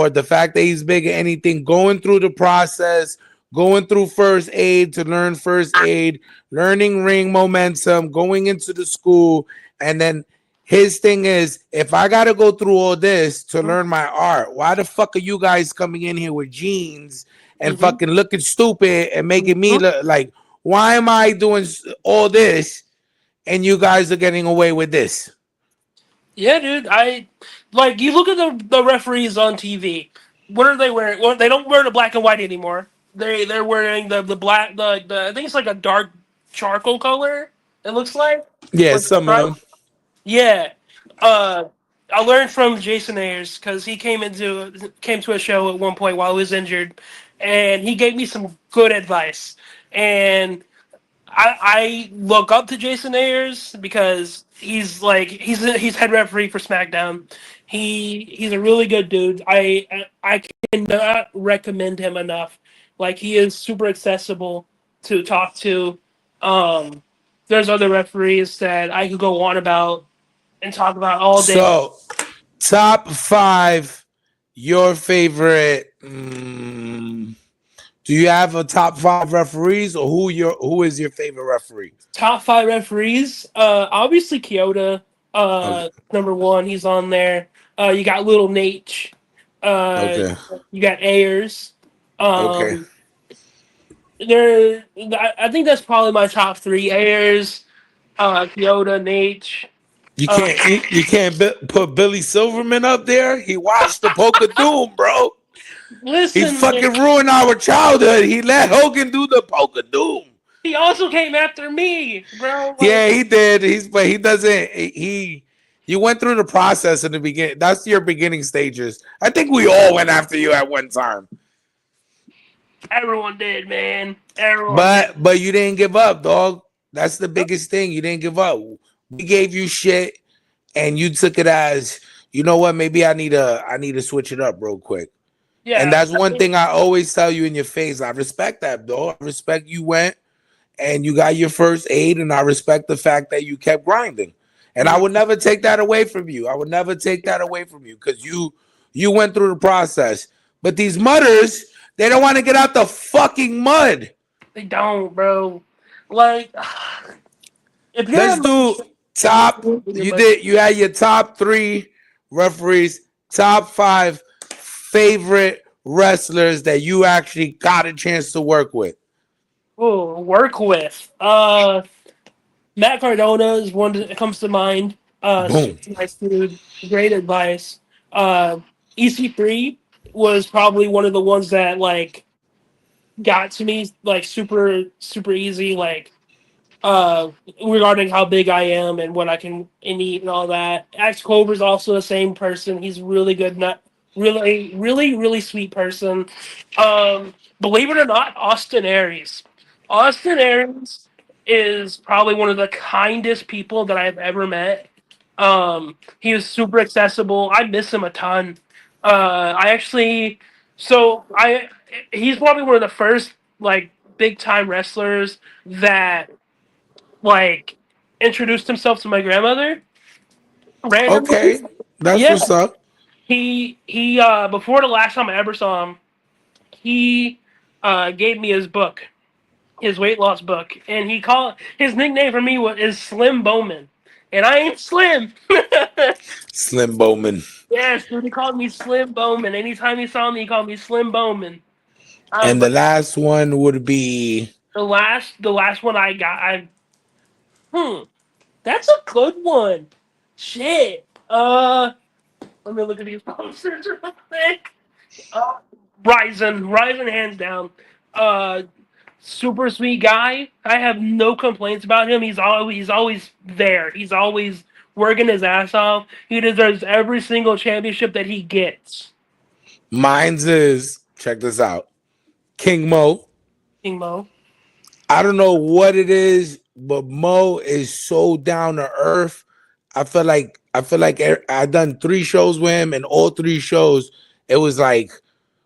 Speaker 2: the fact that he's big or anything. Going through the process, going through first aid to learn first aid, learning ring momentum, going into the school, and then his thing is, if I gotta go through all this to learn my art, why the fuck are you guys coming in here with jeans and
Speaker 3: Hmm.
Speaker 2: fucking looking stupid and making me
Speaker 3: Hmm.
Speaker 2: look like, why am I doing all this and you guys are getting away with this?
Speaker 3: Yeah, dude. I like you look at the referees on TV. What are they wearing? Well, they don't wear the black and white anymore. They're wearing the black the I think it's like a dark charcoal color. It looks like
Speaker 2: Yeah,
Speaker 3: with the
Speaker 2: some of
Speaker 3: stripe.
Speaker 2: them.
Speaker 3: Yeah. Uh, I learned from Jason Ayers because he came to a show at one point while he was injured, and he gave me some good advice. And I look up to Jason Ayers because he's head referee for SmackDown. He's a really good dude. I cannot recommend him enough. Like he is super accessible to talk to. Um, there's other referees that I could go on about and talk about all day.
Speaker 2: So, top five, your favorite. Do you have a top five referees, or who is your favorite referee?
Speaker 3: Top five referees. Obviously Kyoto.
Speaker 2: Okay.
Speaker 3: Number one, he's on there. You got Little Nate. Uh,
Speaker 2: Okay.
Speaker 3: you got Ayers.
Speaker 2: Okay.
Speaker 3: Um, I think that's probably my top three. Ayers, Kyoto, Nate.
Speaker 2: You
Speaker 3: Uh,
Speaker 2: can't put Billy Silverman up there. He watched the Poker Doom, bro. He
Speaker 3: listen, man,
Speaker 2: fucking ruined our childhood. He let Hogan do the Poker Doom.
Speaker 3: he also came after me, bro. Like,
Speaker 2: Yeah, he did. But he doesn't. You went through the process in the beginning. That's your beginning stages. I think we all went after you at one time.
Speaker 3: everyone did, man. Everyone did.
Speaker 2: But you didn't give up, dog. That's the biggest thing. You didn't give up. We gave you shit, and you took it as, you know what? Maybe I need to switch it up real quick.
Speaker 3: Yeah,
Speaker 2: And that's one thing I always tell you in your face. I respect that, dog. I respect you went and you got your first aid, and I respect the fact that you kept grinding. And I would never take that away from you. I would never take that away from you because you went through the process. But these mudders, they don't want to get out the fucking mud.
Speaker 3: they don't, bro. Like, if you're
Speaker 2: Let's do top. You had your top three referees, top five favorite wrestlers that you actually got a chance to work with.
Speaker 3: work with. Matt Cardona is one that comes to mind.
Speaker 2: Boom.
Speaker 3: Super nice dude, great advice. EC3 was probably one of the ones that like got to me like super easy, like regarding how big I am and what I can eat and all that. Axe Clover's also the same person. He's really good, not really sweet person. Believe it or not, Austin Aries. Austin Aries is probably one of the kindest people that I've ever met. He is super accessible. I miss him a ton. I actually, so I, he's probably one of the first like big time wrestlers that like introduced himself to my grandmother randomly.
Speaker 2: Okay, that's
Speaker 3: Yeah,
Speaker 2: what's up.
Speaker 3: he before the last time I ever saw him, he gave me his book, his weight loss book, and he called his nickname for me is Slim Bowman, and I ain't slim.
Speaker 2: Slim Bowman.
Speaker 3: Yes, dude, he called me Slim Bowman. Anytime he saw me, he called me Slim Bowman.
Speaker 2: And the
Speaker 3: But
Speaker 2: last one would be
Speaker 3: the last one I got, that's a good one. Shit. Let me look at these posters real quick. Ryzen, hands down. Uh, super sweet guy. I have no complaints about him. He's always there. He's always working his ass off. He deserves every single championship that he gets.
Speaker 2: mine's is check this out. King Mo.
Speaker 3: King Mo.
Speaker 2: I don't know what it is, but Mo is so down to earth. I feel like I done 3 shows with him, and all 3 shows it was like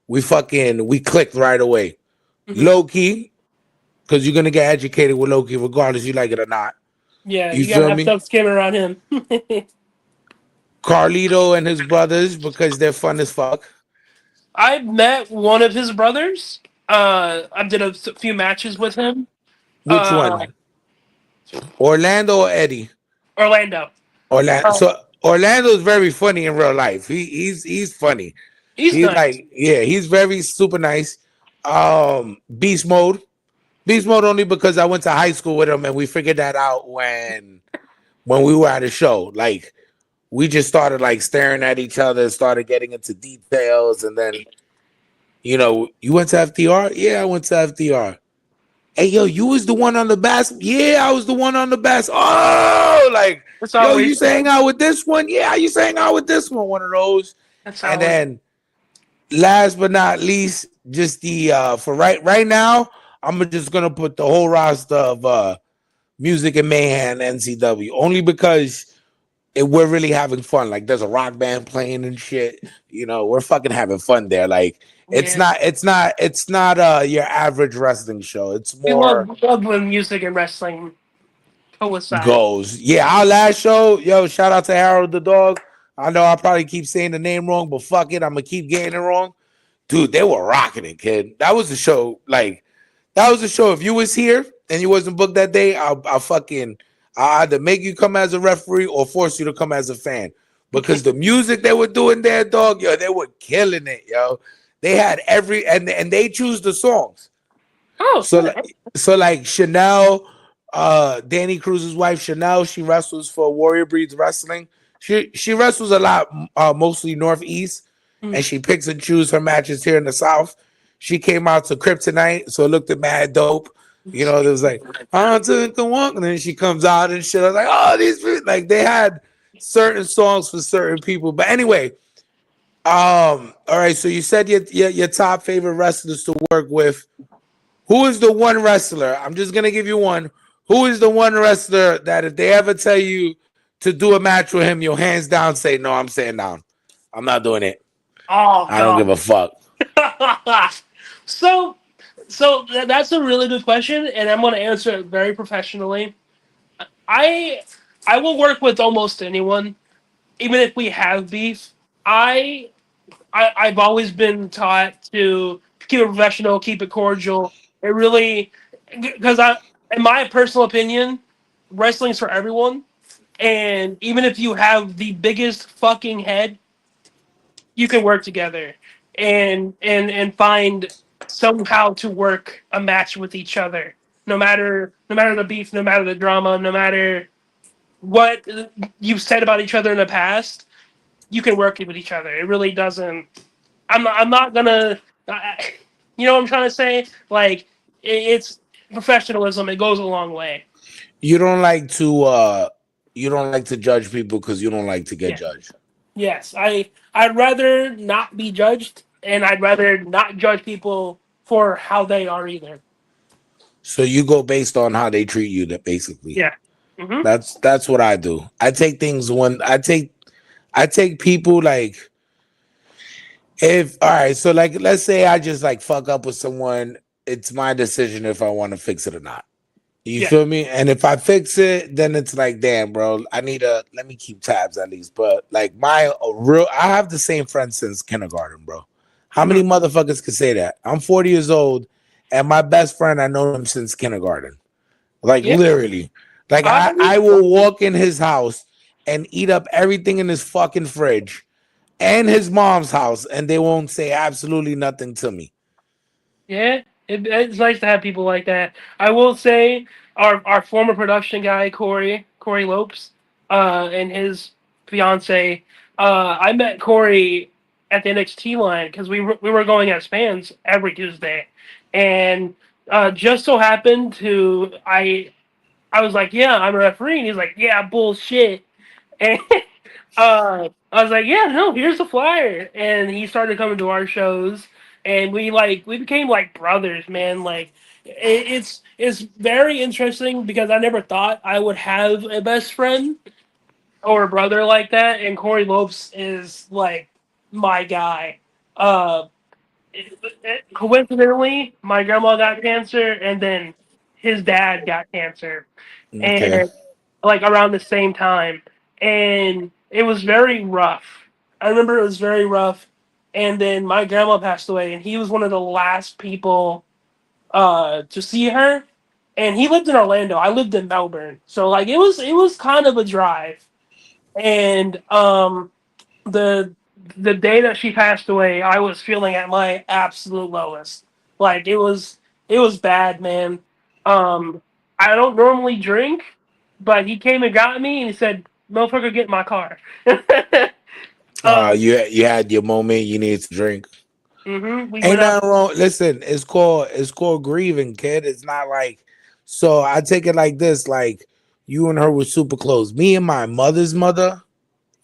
Speaker 2: we clicked right away.
Speaker 3: Mhm.
Speaker 2: Loki, because you're gonna get educated with Loki regardless you like it or not.
Speaker 3: Yeah,
Speaker 2: You
Speaker 3: you gotta
Speaker 2: feel
Speaker 3: have
Speaker 2: me?
Speaker 3: tough skin around him.
Speaker 2: Carlito and his brothers because they're fun as fuck.
Speaker 3: I met one of his brothers. I did a few matches with him.
Speaker 2: Which one? Orlando or Eddie?
Speaker 3: Orlando.
Speaker 2: Orlando.
Speaker 3: Uh,
Speaker 2: So Orlando's very funny in real life. He's funny.
Speaker 3: he's
Speaker 2: He's
Speaker 3: nice.
Speaker 2: like, yeah, he's very super nice. Beast mode. Beast mode only because I went to high school with him and we figured that out when we were at a show. Like we just started like staring at each other, started getting into details, and then you went to FDR? Yeah, I went to FDR. Hey yo, you was the one on the bass? Yeah, I was the one on the bass. Oh, like
Speaker 3: That's
Speaker 2: yo,
Speaker 3: always,
Speaker 2: you saying out with this one? Yeah, I used to hang out with this one. One of those.
Speaker 3: that's
Speaker 2: And
Speaker 3: always,
Speaker 2: then last but not least, just the for right now, I'm just gonna put the whole roster of Music and Mayhem NCW only because we're really having fun. Like there's a rock band playing and shit. We're fucking having fun there. Like it's
Speaker 3: yeah.
Speaker 2: not your average wrestling show. It's
Speaker 3: We
Speaker 2: more
Speaker 3: love when music and wrestling coincide.
Speaker 2: goes. Yeah, our last show, yo, shout out to Harold the dog. I know I probably keep saying the name wrong, but fuck it, I'm gonna keep getting it wrong. Dude, they were rocking it, kid. That was the show. Like, that was the show. If you was here and you wasn't booked that day, I'll either make you come as a referee or force you to come as a fan. Because the music they were doing there, dog, yo, they were killing it, yo. They had and they choose the songs.
Speaker 3: Oh,
Speaker 2: So like Chanel, Danny Cruz's wife Chanel, she wrestles for Warrior Breeds Wrestling. She wrestles a lot, mostly Northeast, and she picks and chooses her matches here in the South. She came out to Kryptonite, so it looked mad dope. There was like, I took a walk, and then she comes out and shit. I was like, oh, these people, like they had certain songs for certain people. But anyway, all right. So you said your top favorite wrestlers to work with. Who is the one wrestler? I'm just gonna give you one. Who is the one wrestler that if they ever tell you to do a match with him, you'll hands down say, no, I'm staying down. I'm not doing it.
Speaker 3: oh,
Speaker 2: I don't give a fuck.
Speaker 3: so that's a really good question, and I'm going to answer it very professionally. I will work with almost anyone, even if we have beef. I've always been taught to keep it professional, keep it cordial. It really, because in my personal opinion, wrestling's for everyone, and even if you have the biggest fucking head, you can work together and find somehow to work a match with each other. No matter the beef, no matter the drama, no matter what you've said about each other in the past, you can work with each other. It really doesn't. I'm not gonna. You know what I'm trying to say? Like it's professionalism. It goes a long way.
Speaker 2: You don't like to judge people because you don't like to get
Speaker 3: Yeah.
Speaker 2: judged.
Speaker 3: Yes, I'd rather not be judged, and I'd rather not judge people for how they are either.
Speaker 2: So you go based on how they treat you, that basically.
Speaker 3: Yeah. Hmm.
Speaker 2: That's what I do. I take things when I take people like if all right, so like let's say I just like fuck up with someone, it's my decision if I want to fix it or not. You
Speaker 3: Yeah.
Speaker 2: feel me? And if I fix it, then it's like, damn, bro, let me keep tabs at least. But like I have the same friend since kindergarten, bro. How many
Speaker 3: Mhm.
Speaker 2: motherfuckers could say that? I'm 40 years old, and my best friend, I know him since kindergarten. Like
Speaker 3: Yeah.
Speaker 2: literally. Like
Speaker 3: I
Speaker 2: I will walk in his house and eat up everything in his fucking fridge and his mom's house, and they won't say absolutely nothing to me.
Speaker 3: Yeah, it's nice to have people like that. I will say our former production guy Corey Lopes, and his fiance. I met Corey at the NXT line because we were going as fans every Tuesday, and just so happened to I was like, yeah, I'm a referee, and he's like, yeah, bullshit, and I was like, yeah, no, here's the flyer, and he started coming to our shows, and we became like brothers, man. Like, it's very interesting because I never thought I would have a best friend or a brother like that, and Corey Lopes is like my guy. Uh, Coincidentally, my grandma got cancer, and then his dad got cancer,
Speaker 2: Okay.
Speaker 3: and like around the same time, and it was very rough. I remember it was very rough, and then my grandma passed away, and he was one of the last people to see her, and he lived in Orlando. I lived in Melbourne, so like it was kind of a drive, and the the day that she passed away, I was feeling at my absolute lowest. Like it was bad, man. Um, I don't normally drink, but he came and got me and he said, "Motherfucker, get in my car."
Speaker 2: You had your moment, you need to drink.
Speaker 3: We
Speaker 2: Ain't
Speaker 3: went out.
Speaker 2: nothing wrong. Listen, it's called grieving, kid. It's not like so I take it like this, like you and her were super close. Me and my mother's mother,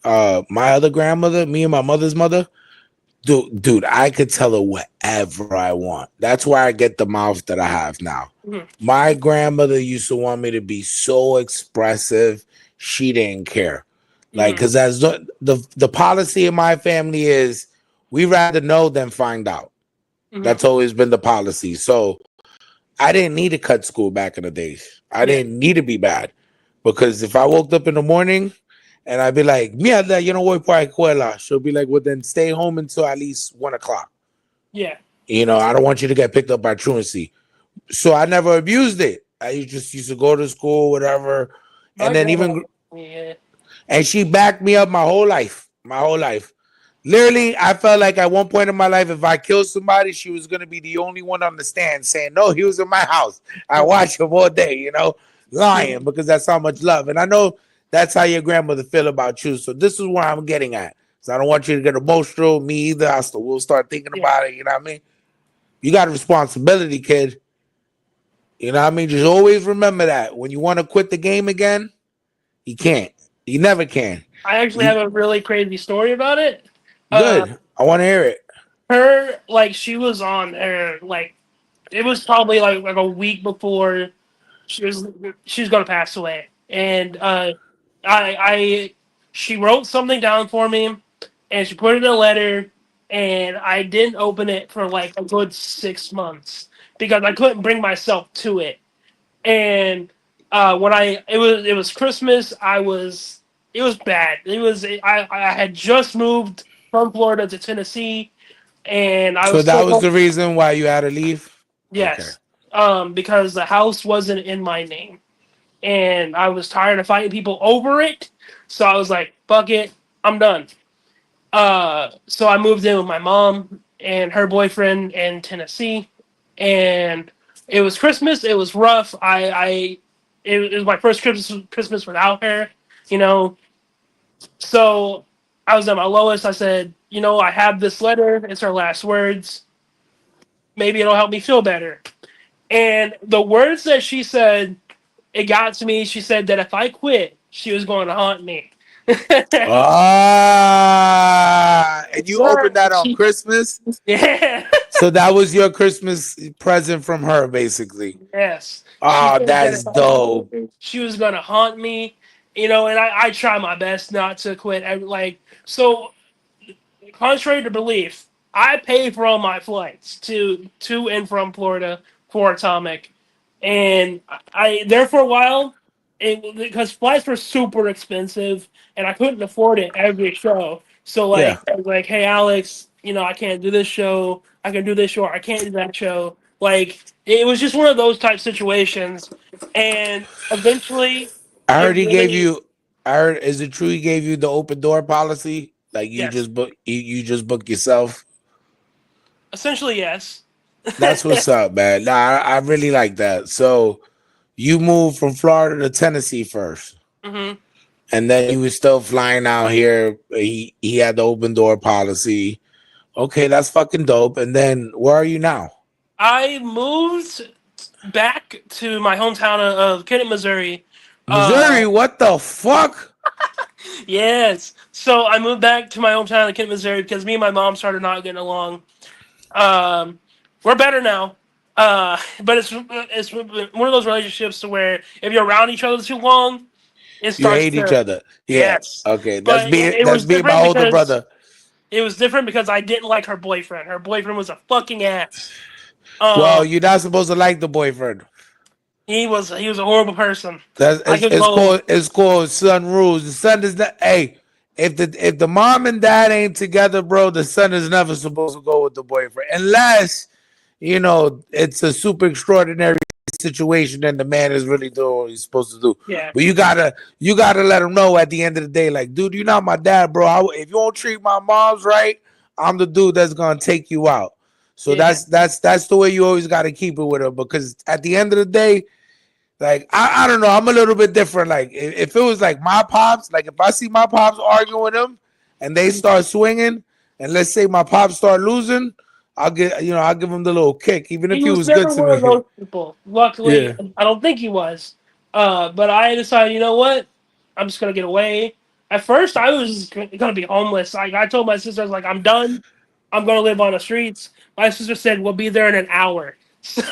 Speaker 2: my other grandmother, me and my mother's mother, dude, I could tell her whatever I want. That's why I get the mouth that I have now.
Speaker 3: Mhm,
Speaker 2: My grandmother used to want me to be so expressive. She didn't care. Like,
Speaker 3: mhm,
Speaker 2: because as the policy in my family is we rather know than find out.
Speaker 3: mhm.
Speaker 2: That's always been the policy. So I didn't need to cut school back in the days. I
Speaker 3: Yeah,
Speaker 2: didn't need to be bad. Because if I woke up in the morning and I'd be like, mierda, yo no voy para escuela, she'll be like, well, then stay home until at least 1 o'clock.
Speaker 3: yeah.
Speaker 2: I don't want you to get picked up by truancy. So I never abused it. I just used to go to school, whatever. And
Speaker 3: My
Speaker 2: then
Speaker 3: grandma.
Speaker 2: even,
Speaker 3: Yeah.
Speaker 2: and she backed me up my whole life. My whole life. Literally, I felt like at one point in my life, if I killed somebody, she was going to be the only one on the stand saying, no, he was in my house. I watched him all day, lying because that's how much love. And I know that's how your grandmother feel about you. So this is where I'm getting at. So I don't want you to get emotional. Me either. We'll start thinking
Speaker 3: Yeah.
Speaker 2: about it. You know what I mean? You got a responsibility, kid. You know what I mean? Just always remember that. When you want to quit the game again, you can't. You never can.
Speaker 3: I actually
Speaker 2: You
Speaker 3: have a really crazy story about it. Uh,
Speaker 2: good. I want to hear it.
Speaker 3: her like she was on there like it was probably like a week before she was she was gonna pass away, and I she wrote something down for me, and she put it in a letter, and I didn't open it for like a good 6 months because I couldn't bring myself to it, and when it was Christmas, it was bad. I had just moved from Florida to Tennessee, and I
Speaker 2: So
Speaker 3: was
Speaker 2: that
Speaker 3: still
Speaker 2: was the reason why you had to leave? Okay.
Speaker 3: yes, because the house wasn't in my name, and I was tired of fighting people over it. So I was like, "Fuck it, I'm done." So I moved in with my mom and her boyfriend in Tennessee, and it was Christmas. It was rough. It was my first Christmas without her, you know. So I was at my lowest. I said, I have this letter. It's her last words. Maybe it'll help me feel better. And the words that she said, it got to me. She said that if I quit, she was going to haunt me.
Speaker 2: And you
Speaker 3: Sir,
Speaker 2: opened that on Christmas?
Speaker 3: yeah.
Speaker 2: So that was your Christmas present from her, basically.
Speaker 3: Yes. She
Speaker 2: Oh,
Speaker 3: said that
Speaker 2: that's
Speaker 3: if I
Speaker 2: dope.
Speaker 3: quit, she was going to haunt me, and I try my best not to quit. So contrary to belief, I pay for all my flights to and from Florida for Atomic. and I there for a while. Because flights were super expensive, and I couldn't afford it every show. So
Speaker 2: Yeah.
Speaker 3: like, I was like, hey Alex, I can't do this show. I can do this show. Or I can't do that show. Like it was just one of those type situations, and eventually,
Speaker 2: I
Speaker 3: it
Speaker 2: heard he gave
Speaker 3: really,
Speaker 2: you. I heard. Is it true he gave you the open door policy? Like you
Speaker 3: yes,
Speaker 2: just book. You just book yourself.
Speaker 3: essentially yes.
Speaker 2: That's what's up, man. Nah, I really like that. So you moved from Florida to Tennessee first,
Speaker 3: hmm
Speaker 2: and then you was still flying out here. He had the open door policy. Okay, that's fucking dope. And then where are you now?
Speaker 3: I moved back to my hometown of Kennett, Missouri.
Speaker 2: Missouri. What the fuck?
Speaker 3: Yes. So I moved back to my hometown of Kent, Missouri because me and my mom started not getting along. Um, we're better now. But it's one of those relationships to where if you're around each other too long, it
Speaker 2: You
Speaker 3: starts
Speaker 2: hate each
Speaker 3: to
Speaker 2: other. Yeah.
Speaker 3: yes.
Speaker 2: Okay. That's
Speaker 3: But
Speaker 2: me.
Speaker 3: it
Speaker 2: That's
Speaker 3: was
Speaker 2: me and my
Speaker 3: different
Speaker 2: older
Speaker 3: because
Speaker 2: brother.
Speaker 3: I didn't like her boyfriend. Her boyfriend was a fucking ass.
Speaker 2: Well,
Speaker 3: Um,
Speaker 2: you're not supposed to like the boyfriend.
Speaker 3: he was a horrible person.
Speaker 2: That's
Speaker 3: I could go.
Speaker 2: it's called son rules. The son is not. Hey, if the mom and dad ain't together, bro, the son is never supposed to go with the boyfriend unless it's a super extraordinary situation and the man is really doing what he's supposed to do.
Speaker 3: Yeah.
Speaker 2: But you gotta let him know at the end of the day, like, dude, you're not my dad, bro. If you don't treat my mom's right, I'm the dude that's gonna take you out. So
Speaker 3: Yeah.
Speaker 2: that's the way you always gotta keep it with her because at the end of the day, like I don't know, I'm a little bit different. Like if it was like my pops, like if I see my pops arguing with him and they start swinging, and let's say my pops start losing, I'll give him the little kick, even if
Speaker 3: He
Speaker 2: he
Speaker 3: was
Speaker 2: was good
Speaker 3: never
Speaker 2: to
Speaker 3: one of
Speaker 2: me.
Speaker 3: those people. Luckily,
Speaker 2: Yeah.
Speaker 3: I don't think he was. But I decided, you know what? I'm just gonna get away. At first, I was gonna be homeless. Like I told my sister, I was like, I'm done. I'm gonna live on the streets. My sister said, we'll be there in an hour. So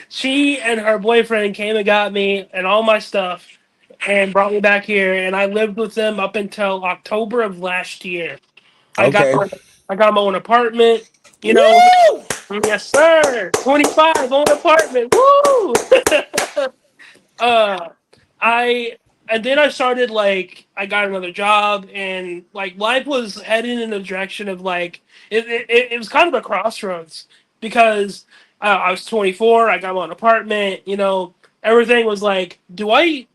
Speaker 3: she and her boyfriend came and got me and all my stuff and brought me back here. And I lived with them up until October of last year. I got
Speaker 2: Okay.
Speaker 3: I got my own apartment. You know,
Speaker 2: Woo!
Speaker 3: yes, sir. 25 own apartment. Woo! uh, I and then I started like I got another job and like life was heading in the direction of like it was kind of a crossroads because I was 24. I got my own apartment. Everything was like, do I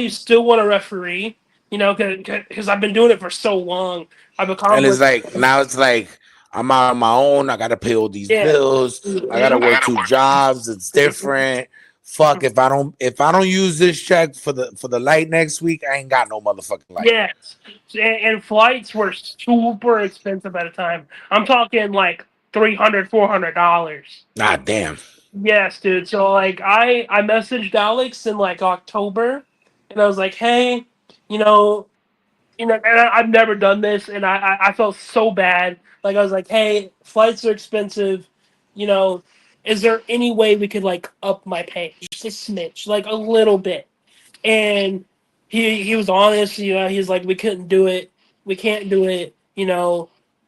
Speaker 3: still want to referee? Because I've been doing it for so long. I've
Speaker 2: And it's
Speaker 3: accomplished.
Speaker 2: like now it's like I'm out on my own. I gotta pay all these
Speaker 3: Yeah.
Speaker 2: bills. I gotta
Speaker 3: Mhm.
Speaker 2: work two jobs. It's different. Fuck if I don't use this check for the light next week, I ain't got no motherfucking light.
Speaker 3: Yes, and flights were super expensive at a time. I'm talking like $300, $400.
Speaker 2: God damn.
Speaker 3: Yes, dude. So like I messaged Alex in like October, and I was like, hey, you know, and I've never done this, and I felt so bad. Like I was like, hey, flights are expensive. You know, is there any way we could like up my pay just a smidge, like a little bit? And he was honest. He's like, we couldn't do it. We can't do it.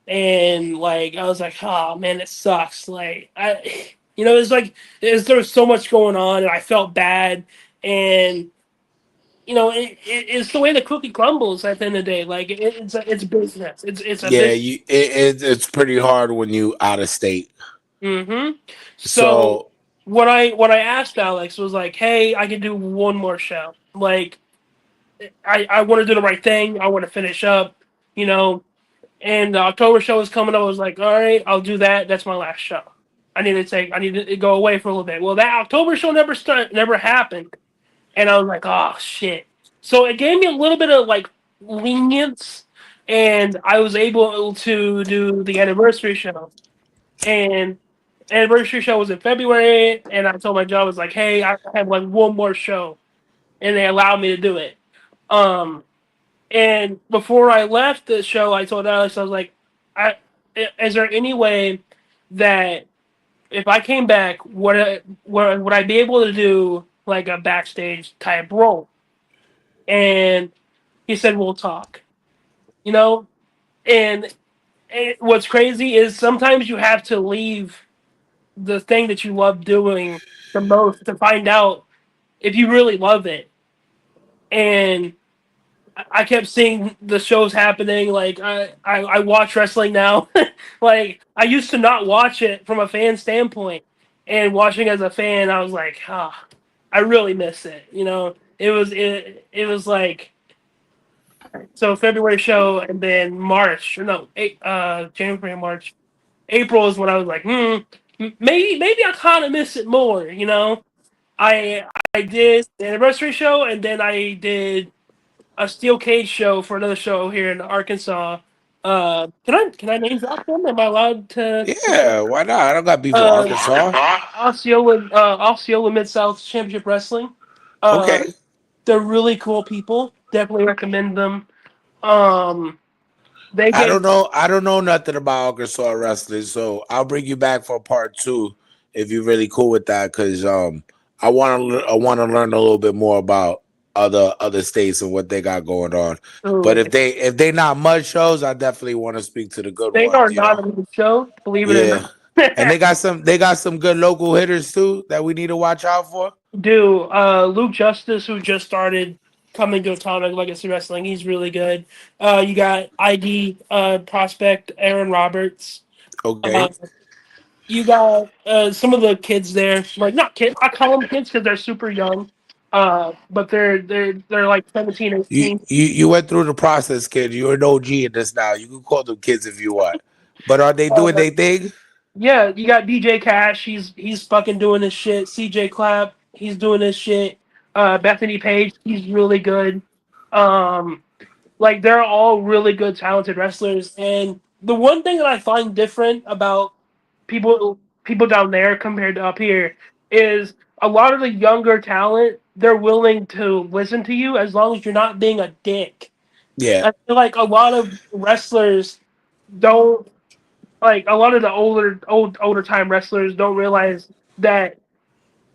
Speaker 3: And like I was like, oh man, it sucks. Like it's like there was so much going on, and I felt bad. And it's the way the cookie crumbles at the end of the day. Like it's business. It's a
Speaker 2: Yeah,
Speaker 3: business.
Speaker 2: it's pretty hard when you out of state.
Speaker 3: So
Speaker 2: So
Speaker 3: what I asked Alex was like, hey, I can do one more show. Like I want to do the right thing. I want to finish up, you know. And the October show is coming up. I was like, all right, I'll do that. That's my last show. I need to go away for a little bit. Well, that October show never happened, and I was like, oh shit. So it gave me a little bit of like lenience, and I was able to do the anniversary show. And anniversary show was in February, and I told my job I was like, hey, I have like one more show, and they allowed me to do it. Um, and before I left the show, I told Alex, I was like, is there any way that if I came back, would I be able to do like a backstage type role? And he said, we'll talk. You know, and what's crazy is sometimes you have to leave the thing that you love doing the most to find out if you really love it. And I kept seeing the shows happening. Like I watch wrestling now. Like I used to not watch it from a fan standpoint, and watching as a fan, I was like, ah, I really miss it. You know, it was like so February show, and then March or no, January, March, April is when I was like, maybe I kind of miss it more. You know, I did the anniversary show, and then I did a steel cage show for another show here in Arkansas. Can I name drop them? Am I allowed to?
Speaker 2: Yeah, why not? I don't got beef with
Speaker 3: Uh,
Speaker 2: Arkansas.
Speaker 3: Osceola Mid South Championship Wrestling.
Speaker 2: Okay.
Speaker 3: They're really cool people. Definitely recommend them. Um, they
Speaker 2: I
Speaker 3: get
Speaker 2: don't know. I don't know nothing about Arkansas wrestling, so I'll bring you back for part two if you're really cool with that. Because I want to learn a little bit more about other states and what they got going on. But if they not mud shows, I definitely want to speak to the good
Speaker 3: they are
Speaker 2: ones. You
Speaker 3: not
Speaker 2: know.
Speaker 3: a good show, believe it or
Speaker 2: Yeah.
Speaker 3: not.
Speaker 2: And they got some good local hitters too that we need to watch out for.
Speaker 3: Do Luke Justice, who just started coming to Atomic Legacy Wrestling, he's really good. You got ID prospect Aaron Roberts.
Speaker 2: Okay.
Speaker 3: Uh, you got some of the kids there, like not kids. I call them kids because they're super young. But they're like 17,
Speaker 2: You
Speaker 3: 18.
Speaker 2: you you went through the process, kid. You're an OG in this now. You can call them kids if you want. But are they doing
Speaker 3: Uh,
Speaker 2: their thing?
Speaker 3: yeah, you got DJ Cash. He's fucking doing his shit. CJ Clapp, he's doing his shit. Bethany Page, he's really good. Um, like they're all really good, talented wrestlers. And the one thing that I find different about people down there compared to up here is a lot of the younger talent. They're willing to listen to you as long as you're not being a dick.
Speaker 2: Yeah.
Speaker 3: I feel like a lot of wrestlers don't like a lot of the older time wrestlers don't realize that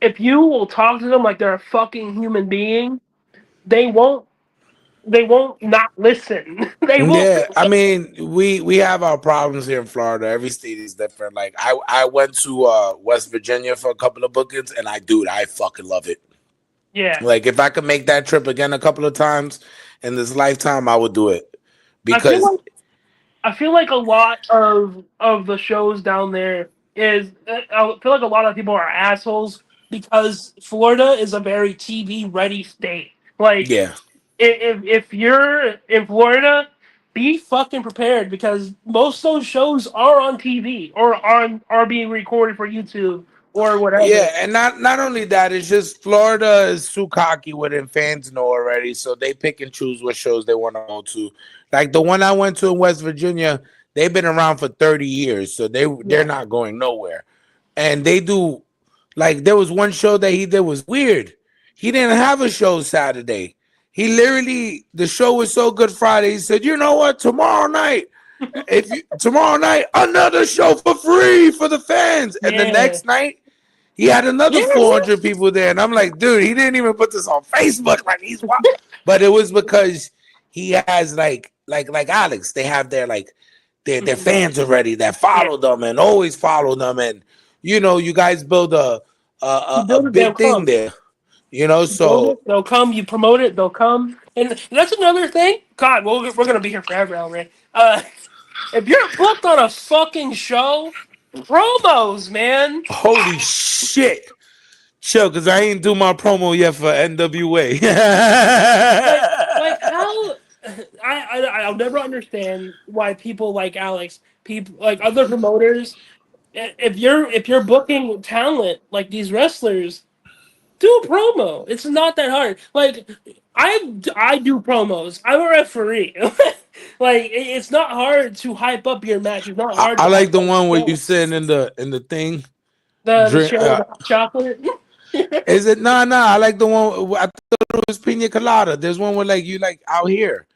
Speaker 3: if you will talk to them like they're a fucking human being, they won't they won't not listen. They will.
Speaker 2: Yeah, I mean, we have our problems here in Florida. Every state is different. Like I went to West Virginia for a couple of bookings, and I fucking love it.
Speaker 3: Yeah.
Speaker 2: Like if I could make that trip again a couple of times in this lifetime, I would do it
Speaker 3: I feel
Speaker 2: because
Speaker 3: like I feel like a lot of the shows down there is I feel like a lot of people are assholes because Florida is a very TV ready state. Like
Speaker 2: yeah,
Speaker 3: if you're in Florida, be fucking prepared because most of those shows are on TV or are being recorded for YouTube or whatever.
Speaker 2: yeah, and not only that, it's just Florida is too cocky with it. And fans know already, so they pick and choose what shows they want to go to. Like the one I went to in West Virginia, they've been around for 30 years, so they're
Speaker 3: Yeah.
Speaker 2: not going nowhere. And they do like there was one show that he did was weird. He didn't have a show Saturday. He literally the show was so good Friday. He said, "You know what? Tomorrow night, another show for free for the fans." And the
Speaker 3: Yeah.
Speaker 2: next night, he had another
Speaker 3: Yeah.
Speaker 2: 400 people there, and I'm like, dude, he didn't even put this on Facebook. Like he's wild. But it was because he has like Alex. They have their fans already that follow them and always follow them, and you guys build
Speaker 3: You
Speaker 2: a
Speaker 3: build it, they'll
Speaker 2: big thing
Speaker 3: come.
Speaker 2: there.
Speaker 3: Build
Speaker 2: So
Speaker 3: it, they'll come. You promote it, they'll come. And that's another thing. God, we're gonna be here forever, Elray. If you're booked on a fucking show, promos, man.
Speaker 2: holy shit. Chill, because I ain't do my promo yet for NWA.
Speaker 3: Like how I'll never understand why people like Alex, people like other promoters, if you're booking talent like these wrestlers, do a promo. It's not that hard. Like I do promos. I'm a referee. Like it's not hard to hype up your match. It's not hard
Speaker 2: I
Speaker 3: to
Speaker 2: like
Speaker 3: hype
Speaker 2: the
Speaker 3: up
Speaker 2: one where you
Speaker 3: shows.
Speaker 2: sitting in the thing.
Speaker 3: The
Speaker 2: Drink,
Speaker 3: show with the hot chocolate.
Speaker 2: is it nah? I like the one. I thought it was Pina Colada. There's one where like you like out here.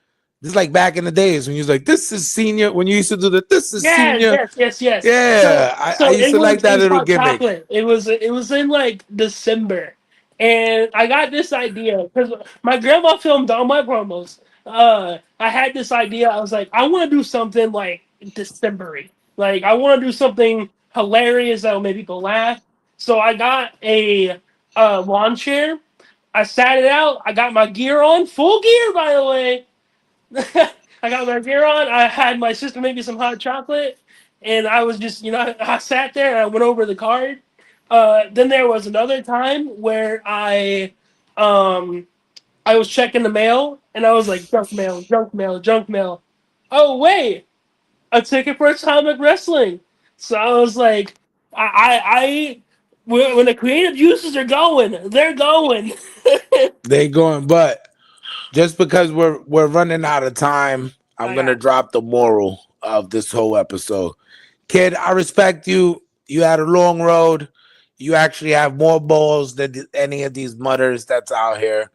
Speaker 2: This is like back in the days when you was like, this is senior. When you used to do the this is senior.
Speaker 3: Yes.
Speaker 2: Yeah, I used to like that little
Speaker 3: hot
Speaker 2: gimmick.
Speaker 3: chocolate. It was in like December, and I got this idea because my grandma filmed all my promos. I had this idea. I was like, I want to do something like Decembery. Like I want to do something hilarious that will make people laugh. So I got a lawn chair. I sat it out. I got my gear on, full gear, by the way. I got my gear on. I had my sister make me some hot chocolate, and I was just, I sat there and I went over the card. Then there was another time where I was checking the mail, and I was like, junk mail, junk mail, junk mail. Oh wait, a ticket for Atomic Wrestling. So I was like, when the creative juices are going, they're going.
Speaker 2: They going, but just because we're running out of time, I'm gonna drop the moral of this whole episode. Kid, I respect you. You had a long road. You actually have more balls than any of these mutters that's out here.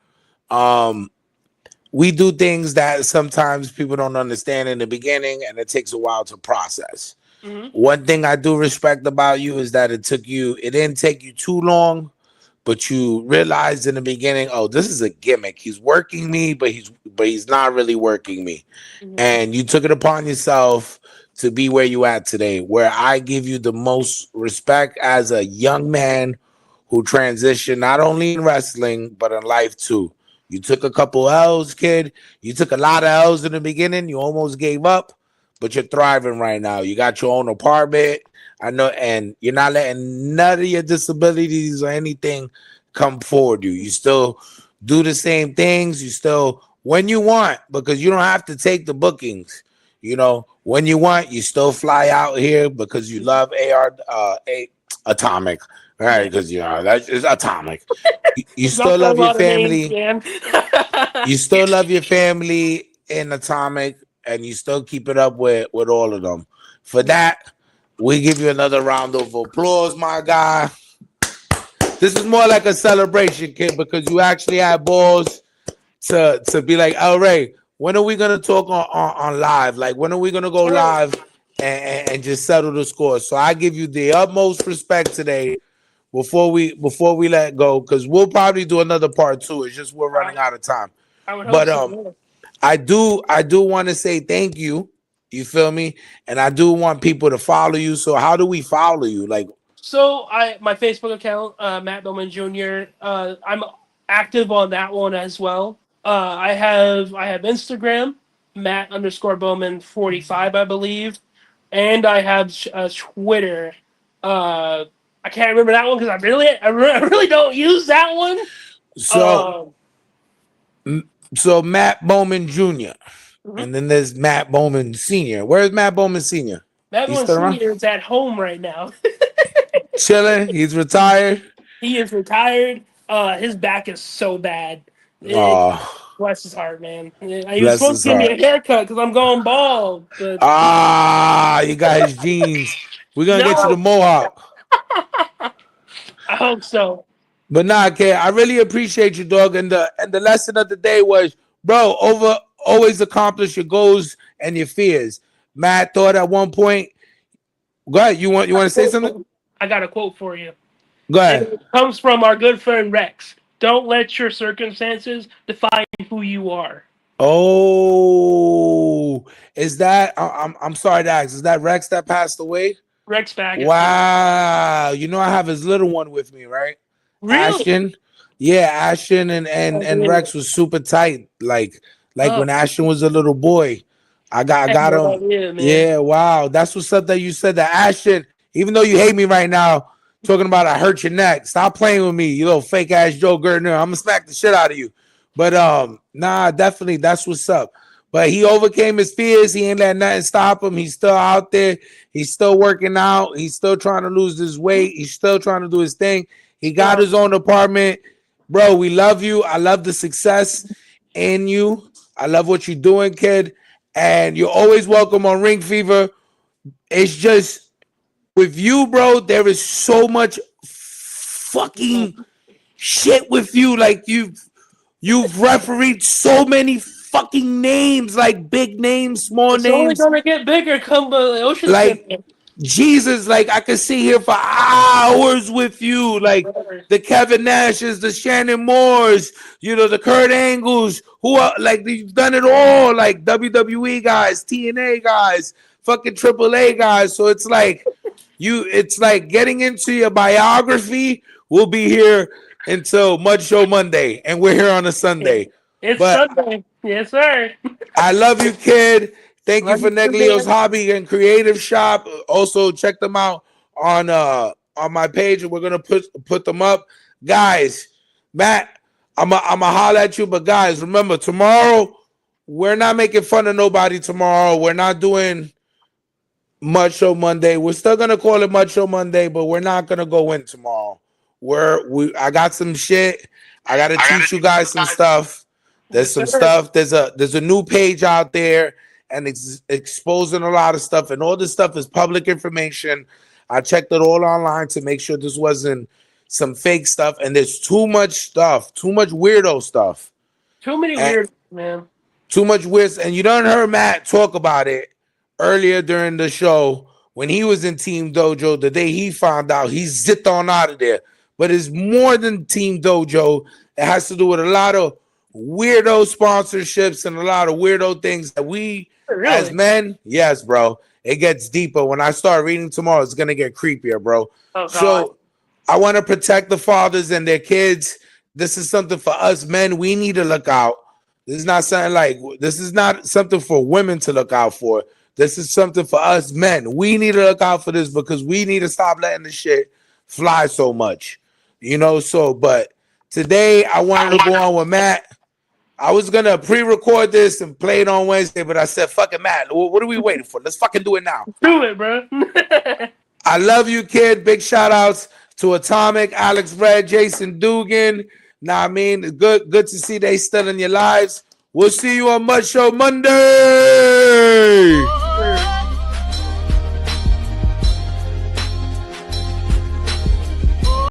Speaker 2: We do things that sometimes people don't understand in the beginning, and it takes a while to process.
Speaker 3: Mm-hmm.
Speaker 2: One thing I do respect about you is that it didn't take you too long, but you realized in the beginning, oh, this is a gimmick. He's working me, but he's not really working me.
Speaker 3: Mm-hmm.
Speaker 2: And you took it upon yourself to be where you at today, where I give you the most respect as a young man who transitioned not only in wrestling, but in life too. You took a couple L's, kid. You took a lot of L's in the beginning. You almost gave up, but you're thriving right now. You got your own apartment. I know, and you're not letting none of your disabilities or anything come forward you. You still do the same things. You still, when you want, because you don't have to take the bookings. When you want, you still fly out here because you love Atomic. Right, because that's it's Atomic. You still love your family. You still love your family in Atomic, and you still keep it up with all of them. For that, we give you another round of applause, my guy. This is more like a celebration, kid, because you actually had balls to be like, "Oh, Ray, when are we gonna talk on live? Like, when are we gonna go live and just settle the score?" So I give you the utmost respect today. Before we let go, because we'll probably do another part 2. It's just we're running out of time.
Speaker 3: I would hope so.
Speaker 2: I do want to say thank you. You feel me? And I do want people to follow you. So how do we follow you? Like,
Speaker 3: so my Facebook account, Matt Bowman Jr. I'm active on that one as well. I have Instagram, Matt_Bowman 45, I believe, and I have Twitter. I can't remember that one because I really don't use that one.
Speaker 2: So Matt Bowman Jr. And then there's Matt Bowman Sr. Where's Matt Bowman Sr.?
Speaker 3: Matt Bowman Sr. is at home right now.
Speaker 2: Chilling. He's retired.
Speaker 3: He is retired. His back is so bad. Bless his heart, man. He was supposed to give me a haircut because I'm going bald. But...
Speaker 2: you got his jeans. We're going to get you the mohawk.
Speaker 3: I hope so.
Speaker 2: But nah, kid, I really appreciate you, dog. And the lesson of the day was, bro, always accomplish your goals and your fears. Matt thought at one point. Go ahead. You want to say something?
Speaker 3: I got a quote for you.
Speaker 2: Go ahead.
Speaker 3: It comes from our good friend Rex. Don't let your circumstances define who you are.
Speaker 2: Oh, is that? I'm sorry to ask. Is that Rex that passed away?
Speaker 3: Rex back.
Speaker 2: Wow. I have his little one with me, right?
Speaker 3: Really?
Speaker 2: Ashton. Yeah, Ashton and Rex was super tight. Like when Ashton was a little boy. I got him. Yeah, wow. That's what's up that you said that. Ashton, even though you hate me right now, talking about I hurt your neck. Stop playing with me, you little fake ass Joe Gertner. I'm gonna smack the shit out of you. But nah, definitely that's what's up. But he overcame his fears. He ain't let nothing stop him. He's still out there. He's still working out. He's still trying to lose his weight. He's still trying to do his thing. He got his own apartment. Bro, we love you. I love the success in you. I love what you're doing, kid. And you're always welcome on Ring Fever. It's just with you, bro, there is so much fucking shit with you. Like you've refereed so many fucking names, like big names, small names.
Speaker 3: It's only gonna get bigger come the ocean.
Speaker 2: Like Jesus, like I could sit here for hours with you, like the Kevin Nashes, the Shannon Moores, the Kurt Angles, who are like you've done it all, like WWE guys, TNA guys, fucking AAA guys. So it's like It's like getting into your biography. We'll be here until Mud Show Monday, and we're here on a Sunday.
Speaker 3: It's
Speaker 2: But
Speaker 3: Sunday. Yes, sir.
Speaker 2: I love you, kid. Thank you
Speaker 3: Love
Speaker 2: for
Speaker 3: you too,
Speaker 2: Neglio's
Speaker 3: man.
Speaker 2: Hobby and Creative Shop. Also, check them out on my page, and we're gonna put them up, guys. Matt, I'm a holler at you, but guys, remember tomorrow we're not making fun of nobody. Tomorrow we're not doing Mud Show Monday. We're still gonna call it Mud Show Monday, but we're not gonna go in tomorrow. I got some shit. I gotta teach you guys some stuff. There's some stuff. There's a new page out there, and it's exposing a lot of stuff, and all this stuff is public information. I checked it all online to make sure this wasn't some fake stuff, and there's too much stuff, too much weirdo stuff.
Speaker 3: Too many weird, man.
Speaker 2: Too much weird, and you done heard Matt talk about it earlier during the show when he was in Team Dojo. The day he found out, he zipped on out of there. But it's more than Team Dojo. It has to do with a lot of weirdo sponsorships and a lot of weirdo things that we as men, yes, bro, it gets deeper. When I start reading tomorrow, it's gonna get creepier, bro.
Speaker 3: Oh,
Speaker 2: so I want to protect the fathers and their kids. This is something for us men. We need to look out. This is not something for women to look out for. This is something for us men. We need to look out for this because we need to stop letting this shit fly so much. But today I wanted to go on with Matt. I was gonna pre-record this and play it on Wednesday, but I said, "Fuck it, Matt. What are we waiting for? Let's fucking do it now."
Speaker 3: Do it, bro.
Speaker 2: I love you, kid. Big shout outs to Atomic, Alex Red, Jason Dugan. Nah, I mean, good to see they still in your lives. We'll see you on Mud Show Monday.